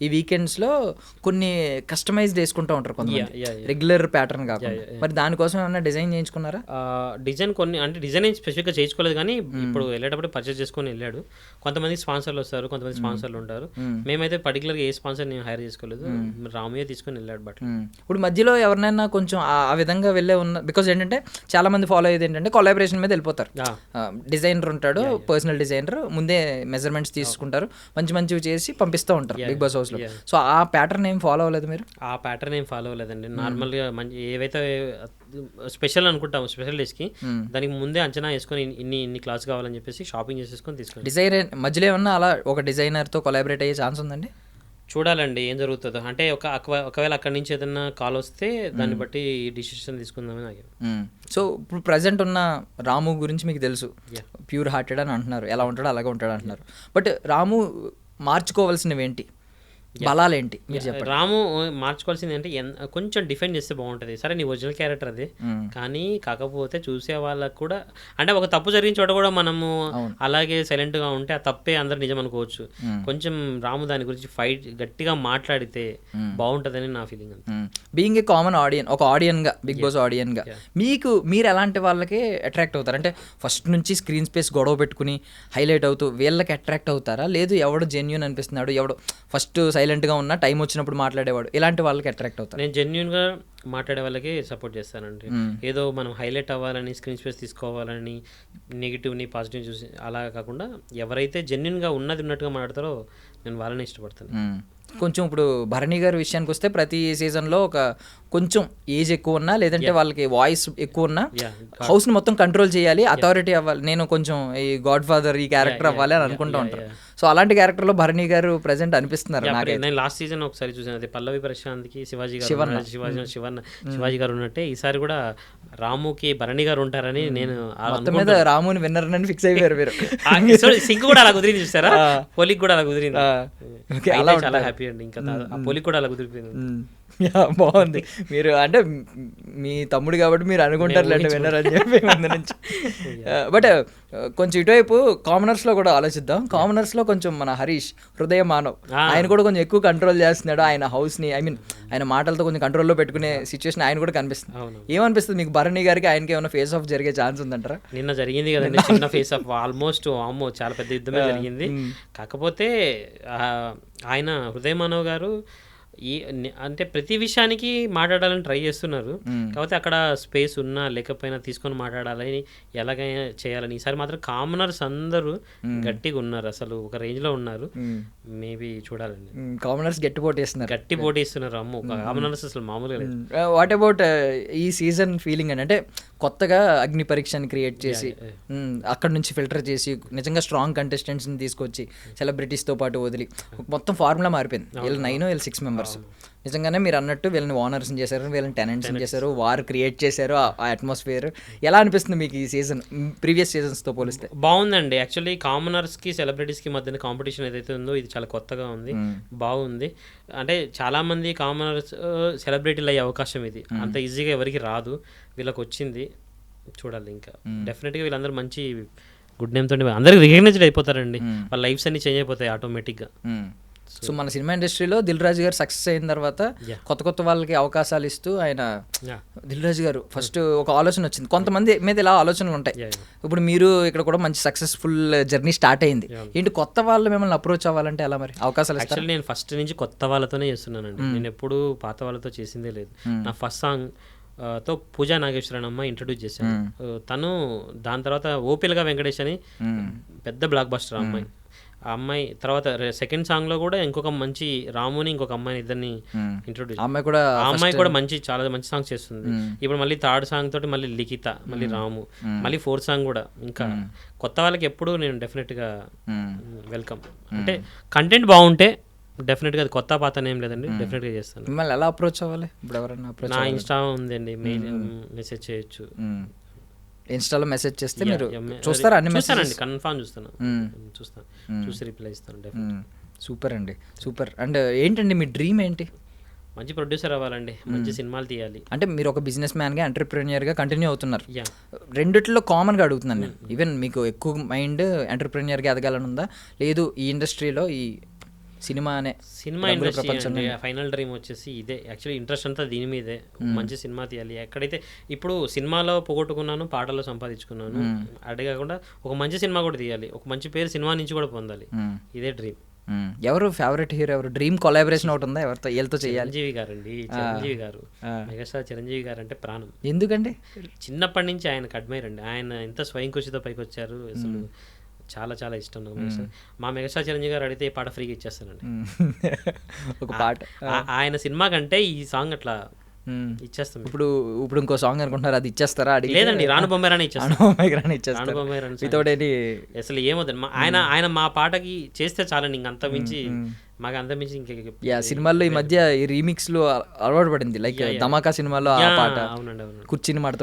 ఈ వీకెండ్స్లో కొన్ని కస్టమైజ్ చేసుకుంటూ ఉంటారు కొంతమంది, రెగ్యులర్ ప్యాటర్న్ కాకుండా. మరి దానికోసం ఏమన్నా డిజైన్ చేయించుకున్నారా? డిజైన్ కొన్ని అంటే డిజైన్ ఏం స్పెసిఫిక్గా చేయించుకోలేదు, కానీ ఇప్పుడు వెళ్ళేటప్పుడు పర్చేస్ చేసుకొని వెళ్ళాడు. కొంతమంది స్పాన్సర్లు వస్తారు, కొంతమంది స్పాన్సర్లు ఉంటారు. మేమైతే పర్టికులర్గా ఏ స్పాన్సర్ నేను హైర్ చేసుకోలేదు, రామయ్య తీసుకొని వెళ్ళాడు బట్టలు. ఇప్పుడు మధ్యలో ఎవరినైనా కొంచెం ఆ విధంగా వెళ్ళే ఉన్న, బికాజ్ ఏంటంటే చాలా మంది ఫాలో అయ్యేది ఏంటంటే కొలాబరేషన్ మీద వెళ్ళిపోతారు. డిజైనర్ ఉంటాడు, పర్సనల్ డిజైనర్, ముందే మెజర్మెంట్స్ తీసుకుంటారు, మంచివి చేసి పంపిస్తూ ఉంటారు బిగ్ బాస్ హౌస్లో. సో ఆ ప్యాటర్న్ ఏం ఫాలో అవ్వలేదు మీరు? ఆ ప్యాటర్న్ ఏం ఫాలో అవ్వలేదండి. నార్మల్గా ఏవైతే స్పెషల్ అనుకుంటాము స్పెషల్ డేస్కి, దానికి ముందే అంచనా వేసుకొని ఇన్ని క్లాస్ కావాలని చెప్పేసి షాపింగ్ చేసేసుకొని తీసుకొని. డిజైనర్ మధ్యలో ఏమన్నా అలా ఒక డిజైనర్తో కొలాబరేట్ అయ్యే ఛాన్స్ ఉందండి? చూడాలండి ఏం జరుగుతుందో. అంటే ఒకవేళ అక్కడి నుంచి ఏదైనా కాల్ వస్తే దాన్ని బట్టి డిసిషన్ తీసుకుందామని ఆగాను. సో ఇప్పుడు ప్రజెంట్ ఉన్న రాము గురించి మీకు తెలుసు, ప్యూర్ హార్టెడ్ అని అంటున్నారు, ఎలా ఉంటాడో అలాగే ఉంటాడు అంటున్నారు. బట్ రాము మార్చుకోవాల్సినవి ఏంటి, బలాలేంటి మీరు చెప్పండి? రాము మార్చుకోవాల్సింది అంటే కొంచెం డిఫెండ్ చేస్తే బాగుంటుంది. సరే నీ ఒరిజినల్ క్యారెక్టర్ అదే, కానీ కాకపోతే చూసే వాళ్ళకు కూడా అంటే ఒక తప్పు జరిగిన చోట కూడా మనము అలాగే సైలెంట్గా ఉంటే ఆ తప్పే అందరు నిజం అనుకోవచ్చు. కొంచెం రాము దాని గురించి ఫైట్ గట్టిగా మాట్లాడితే బాగుంటుందని నా ఫీలింగ్. బీయింగ్ ఏ కామన్ ఆడియన్, ఒక ఆడియన్గా, బిగ్ బాస్ ఆడియన్గా మీరు ఎలాంటి వాళ్ళకి అట్రాక్ట్ అవుతారు? అంటే ఫస్ట్ నుంచి స్క్రీన్ స్పేస్ గొడవ పెట్టుకుని హైలైట్ అవుతూ వీళ్ళకి అట్రాక్ట్ అవుతారా, లేదు ఎవడు జెన్యూన్ అనిపిస్తున్నాడు, ఎవడు ఫస్ట్ సైలెంట్గా ఉన్నా టైం వచ్చినప్పుడు మాట్లాడేవాడు, ఇలాంటి వాళ్ళకి అట్రాక్ట్ అవుతారు? నేను జెన్యూన్గా మాట్లాడే వాళ్ళకి సపోర్ట్ చేస్తానండి. ఏదో మనం హైలైట్ అవ్వాలని, స్క్రీన్ స్పేస్ తీసుకోవాలని, నెగిటివ్ని పాజిటివ్ చూసి అలా కాకుండా ఎవరైతే జెన్యూన్గా ఉన్నట్టుగా మాట్లాడతారో నేను వాళ్ళని ఇష్టపడతాను. కొంచెం ఇప్పుడు భరణి గారి విషయానికి వస్తే ప్రతి సీజన్లో ఒక కొంచెం ఏజ్ ఎక్కువ ఉన్నా, లేదంటే వాళ్ళకి వాయిస్ ఎక్కువ ఉన్నా, హౌస్ని మొత్తం కంట్రోల్ చేయాలి, అథారిటీ అవ్వాలి, నేను కొంచెం ఈ గాడ్ ఫాదర్ ఈ క్యారెక్టర్ అవ్వాలి అని అనుకుంటూ ఉంటారు. సో అలాంటి క్యారెక్టర్లో భరణి గారు ప్రెజెంట్ అనిపిస్తున్నారు. నేను లాస్ట్ సీజన్ ఒకసారి చూసాను, అది పల్లవి ప్రశాంత్కి శివాజీ గారు ఉన్నట్టే ఈసారి కూడా రాముకి భరణి గారు ఉంటారని నేను మొత్తం మీద రాముని విన్నర్నని ఫిక్స్ అయిపోయారు మీరు. సింక్ కూడా అలా కుదిరింది చూస్తారా, పోలిక్ కూడా అలా కుదిరింది. అలా చాలా హ్యాపీ అండి, ఇంకా పోలిక్ కూడా అలా కుదిరిపోయింది. బాగుంది. మీరు అంటే మీ తమ్ముడు కాబట్టి మీరు అనుకుంటారులేండి విన్నర్ అని చెప్పి ముందు నుంచి. బట్ కొంచెం ఇటువైపు కామనర్స్లో కూడా ఆలోచిద్దాం. కామనర్స్లో కొంచెం మన హరీష్ హృదయ మానవ్, ఆయన కూడా కొంచెం ఎక్కువ కంట్రోల్ చేస్తున్నాడు ఆయన హౌస్ని. ఐ మీన్ ఆయన మాటలతో కొంచెం కంట్రోల్లో పెట్టుకునే సిచ్యువేషన్ ఆయన కూడా కనిపిస్తుంది. అవును. ఏమనిపిస్తుంది మీకు భరణి గారికి ఆయనకి ఏమైనా ఫేస్ ఆఫ్ జరిగే ఛాన్స్ ఉందంటారా? నిన్న జరిగింది కదండి చిన్న ఫేస్ ఆఫ్, ఆల్మోస్ట్ అమ్మో చాలా పెద్ద యుద్ధమే జరిగింది. కాకపోతే ఆయన హృదయ మానవ్ గారు అంటే ప్రతి విషయానికి మాట్లాడాలని ట్రై చేస్తున్నారు. కాకపోతే అక్కడ స్పేస్ ఉన్నా లేకపోయినా తీసుకొని మాట్లాడాలని, ఎలాగైనా చేయాలని. ఈసారి మాత్రం కామనర్స్ అందరూ గట్టిగా ఉన్నారు, అసలు ఒక రేంజ్ లో ఉన్నారు. మేబీ చూడాలండి. కామనర్స్ గట్టి పోటీ ఇస్తున్నారు అమ్మో, కామనర్స్ అసలు మామూలుగా లేదు. వాట్ అబౌట్ ఈ సీజన్ ఫీలింగ్ అంటే కొత్తగా అగ్ని పరీక్షని క్రియేట్ చేసి అక్కడ నుంచి ఫిల్టర్ చేసి నిజంగా స్ట్రాంగ్ కంటెస్టెంట్స్ని తీసుకొచ్చి సెలబ్రిటీస్తో పాటు వదిలి మొత్తం ఫార్ములా మారిపోయింది. వీళ్ళు 9 వీళ్ళు 6 మెంబర్స్. నిజంగానే మీరు అన్నట్టు వీళ్ళని ఓనర్స్ని చేశారు, వీళ్ళని టెనెంట్స్ని చేశారు, వారు క్రియేట్ చేశారు ఆ అట్మాస్ఫియర్. ఎలా అనిపిస్తుంది మీకు ఈ సీజన్ ప్రీవియస్ సీజన్స్తో పోలిస్తే? బాగుందండి. యాక్చువల్లీ కామనర్స్కి సెలబ్రిటీస్కి మధ్యన కాంపిటీషన్ ఏదైతే ఉందో ఇది చాలా కొత్తగా ఉంది, బాగుంది. అంటే చాలామంది కామనర్స్ సెలబ్రిటీలు అయ్యే అవకాశం ఇది అంత ఈజీగా ఎవరికి రాదు, వీళ్ళకి వచ్చింది. చూడాలి ఇంకా. డెఫినెట్గా వీళ్ళందరూ మంచి గుడ్ నేమ్ తోటి అందరికి రికగ్నైజ్డ్ అయిపోతారండి, వాళ్ళ లైఫ్స్ అన్ని చేంజ్ అయిపోతాయి ఆటోమేటిక్గా. సో మన సినిమా ఇండస్ట్రీలో దిల్ రాజు గారు సక్సెస్ అయిన తర్వాత కొత్త వాళ్ళకి అవకాశాలు ఇస్తూ ఆయన దిల్ రాజు గారు ఫస్ట్ ఒక ఆలోచన వచ్చింది, కొంతమంది మీద ఇలా ఆలోచనలు ఉంటాయి. ఇప్పుడు మీరు ఇక్కడ కూడా మంచి సక్సెస్ఫుల్ జర్నీ స్టార్ట్ అయింది, ఏంటి కొత్త వాళ్ళు మిమ్మల్ని అప్రోచ్ అవ్వాలంటే ఎలా మరి అవకాశాలు? యాక్చువల్లీ నేను ఫస్ట్ నుంచి కొత్త వాళ్ళతోనే చేస్తున్నానండి, నేను ఎప్పుడు పాత వాళ్ళతో చేసిందే లేదు. నా ఫస్ట్ సాంగ్ తో పూజా నాగేశ్వరన్ అమ్మ ఇంట్రడ్యూస్ చేశాను. తను దాని తర్వాత ఓపిల్గా వెంకటేష్ అని పెద్ద బ్లాక్ బస్టర్ అమ్మాయి. ఆ అమ్మాయి తర్వాత సెకండ్ సాంగ్ లో కూడా ఇంకొక మంచి రాముని ఇంకొక అమ్మాయిని ఇద్దరిని ఇంట్రొడ్యూస్. ఆ అమ్మాయి కూడా చాలా మంచి సాంగ్స్ చేస్తుంది. ఇప్పుడు మళ్ళీ థర్డ్ సాంగ్ తోటి మళ్ళీ లిఖిత, మళ్ళీ రాము, మళ్ళీ ఫోర్త్ సాంగ్ కూడా. ఇంకా కొత్త వాళ్ళకి ఎప్పుడు నేను డెఫినెట్ గా వెల్కమ్. అంటే కంటెంట్ బాగుంటే డెఫినెట్ గా, అది కొత్త పాత ఏం లేదండి, డెఫినెట్ గా చేస్తాను. మిమ్మల్ని ఎలా అప్రోచ్ అవ్వాలి? ఇప్పుడు ఎవరైనా నా ఇన్స్టా ఉందండి, మెయిల్ మెసేజ్ చేయొచ్చు. ఇన్స్టాలో మెసేజ్ చేస్తే మీరు చూస్తారా? అన్ని చూస్తానండి, కన్ఫర్మ్ చూస్తాను, చూసి రిప్లై ఇస్తాను డెఫినెట్. సూపర్ అండి, సూపర్. అండ్ ఏంటండి మీ డ్రీమ్ ఏంటి? మంచి ప్రొడ్యూసర్ అవ్వాలండి, మంచి సినిమాలు తీయాలి. అంటే మీరు ఒక బిజినెస్ మ్యాన్గా ఎంటర్ప్రెన్యూర్గా కంటిన్యూ అవుతున్నారు. రెండిట్లో కామన్గా అడుగుతున్నాను నేను. ఈవెన్ మీకు ఎక్కువ మైండ్ ఎంటర్ప్రెన్యూర్గా ఎదగాలని ఉందా, లేదు ఈ ఇండస్ట్రీలో ఈ సినిమా ఇండస్ట్రీ ఫైనల్ డ్రీమ్ వచ్చేసి ఇదే. యాక్చువల్లీ ఇంట్రెస్ట్ అంతా దీని మీదే, మంచి సినిమా తీయాలి. ఎక్కడైతే ఇప్పుడు సినిమాలో పోగొట్టుకున్నాను, పాటలో సంపాదించుకున్నాను, అదే కాకుండా ఒక మంచి సినిమా కూడా తీయాలి, ఒక మంచి పేరు సినిమా నుంచి కూడా పొందాలి, ఇదే డ్రీమ్. ఎవరు ఫేవరెట్ హీరో, ఎవరు డ్రీమ్ కొలాబరేషన్ ఒకటి ఉందా ఎవరితో? వీళ్ళతో చేయాలి. చిరంజీవి గారు అండి, చిరంజీవి గారు, మెగాస్టార్ చిరంజీవి గారు అంటే ప్రాణం. ఎందుకండి? చిన్నప్పటి నుంచి ఆయనకు అడ్మైర్ అండి. ఆయన ఎంత స్వయం కృషితో పైకి వచ్చారు, అసలు చాలా చాలా ఇష్టం నాకు. మా మెగాస్టార్ చిరంజీవి గారు అడిగితే ఈ పాట ఫ్రీగా ఇచ్చేస్తానండి, ఒక పాట. ఆయన సినిమా కంటే ఈ సాంగ్ అట్లా ఇచ్చేస్తాం. ఇప్పుడు ఇంకో సాంగ్ అనుకుంటున్నారు, అది ఇచ్చేస్తారా? లేదండి, రాను బొమ్మాయిరాని ఇచ్చేస్తాను. అసలు ఏమవుతుంది, ఆయన మా పాటకి చేస్తే చాలండి, ఇంకంత మించి మాకు అంత మించి ఇంకా. సినిమాల్లో ఈ మధ్య ఈ రీమిక్స్ లో అలవాటు పడింది, లైక్ ధమాకా సినిమాలో ఆ పాట కుర్చీని మడత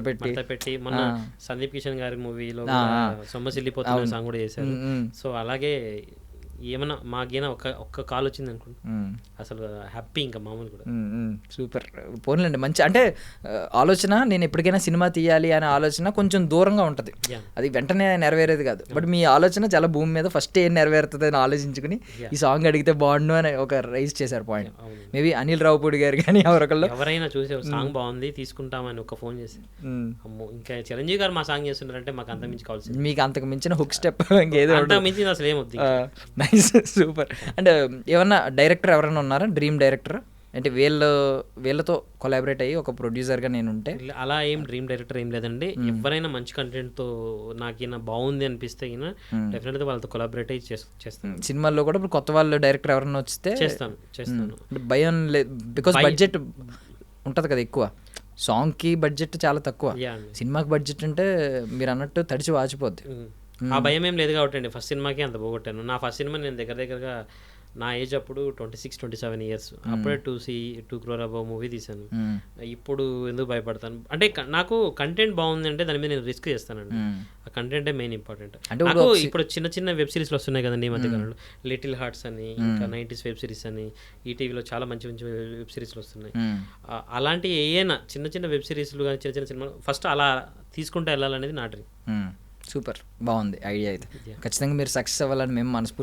పెట్టి మొన్న సందీప్ కిషన్ గారి మూవీలో సొమ్మసిల్లిపోతున్న సాంగ్ కూడా చేశారు. సో అలాగే ఏమన్నా మాకేనా ఒక్క కాల్ వచ్చింది అనుకుంటా, అసలు హ్యాపీ ఇంకా మామూలు కూడా. సూపర్, పోన్లండి. మంచి అంటే ఆలోచన, నేను ఎప్పటికైనా సినిమా తీయాలి అనే ఆలోచన కొంచెం దూరంగా ఉంటుంది, అది వెంటనే నెరవేరేది కాదు. బట్ మీ ఆలోచన చాలా భూమి మీద ఫస్ట్ ఏం నెరవేరుతుంది అని ఆలోచించుకుని ఈ సాంగ్ అడిగితే బాగుండు అని ఒక రైజ్ చేశారు పాయింట్. మేబీ అనిల్ రావుపూడి గారు కానీ ఎవరైనా చూసే సాంగ్ బాగుంది తీసుకుంటామని ఒక ఫోన్ చేసి, అమ్మో ఇంకా చిరంజీవి గారు మా సాంగ్ చేస్తున్నారంటే మాకు అంత మించి కావాల్సింది, మీకు అంతకు మించిన హుక్ స్టెప్ ఇంకేదో అంత మించింది అసలు ఏమొద్దు. సూపర్. అండ్ ఏమన్నా డైరెక్టర్ ఎవరైనా ఉన్నారా, డ్రీమ్ డైరెక్టర్? అంటే వీళ్ళతో కొలాబరేట్ అయ్యి ఒక ప్రొడ్యూసర్గా నేను ఉంటే అలా ఏం డ్రీమ్ డైరెక్టర్ ఏం లేదండి. ఎవరైనా మంచి కంటెంట్తో నాకైనా బాగుంది అనిపిస్తే డెఫినెట్గా వాళ్ళతో కొలాబరేట్ అయ్యి చేస్తాను. సినిమాల్లో కూడా ఇప్పుడు కొత్త వాళ్ళు డైరెక్టర్ ఎవరైనా వస్తే చేస్తాను. భయం లేదు, బికాస్ బడ్జెట్ ఉంటుంది కదా ఎక్కువ, సాంగ్కి బడ్జెట్ చాలా తక్కువ, సినిమాకి బడ్జెట్ అంటే మీరు అన్నట్టు తడిచి వాచిపోద్ది. ఆ భయం ఏం లేదు కాబట్టి అండి, ఫస్ట్ సినిమాకి అంత పోగొట్టాను. నా ఫస్ట్ సినిమా నేను దగ్గరగా నా ఏజ్ అప్పుడు 26-27 ఇయర్స్, అప్పుడే 2 crore అబౌవ్ మూవీ తీశాను. ఇప్పుడు ఎందుకు భయపడతాను అంటే, నాకు కంటెంట్ బాగుంది అంటే దాని మీద నేను రిస్క్ చేస్తానండి, ఆ కంటెంటే మెయిన్ ఇంపార్టెంట్. నాకు ఇప్పుడు చిన్న వెబ్ సిరీస్లు వస్తున్నాయి కదండి ఈ మధ్యకాలంలో, లిటిల్ హార్ట్స్ అని, ఇంకా 90s వెబ్ సిరీస్ అని, ఈటీవీలో చాలా మంచి వెబ్ సిరీస్లు వస్తున్నాయి. అలాంటి ఏమైనా చిన్న వెబ్ సిరీస్లు కానీ చిన్న సినిమాలు ఫస్ట్ అలా తీసుకుంటూ వెళ్ళాలనేది నా డ్రీమ్. సూపర్, బాగుంది ఐడియా. అయితే ఖచ్చితంగా మీరు సక్సెస్ అవ్వాలని మేము మనస్ఫూర్తి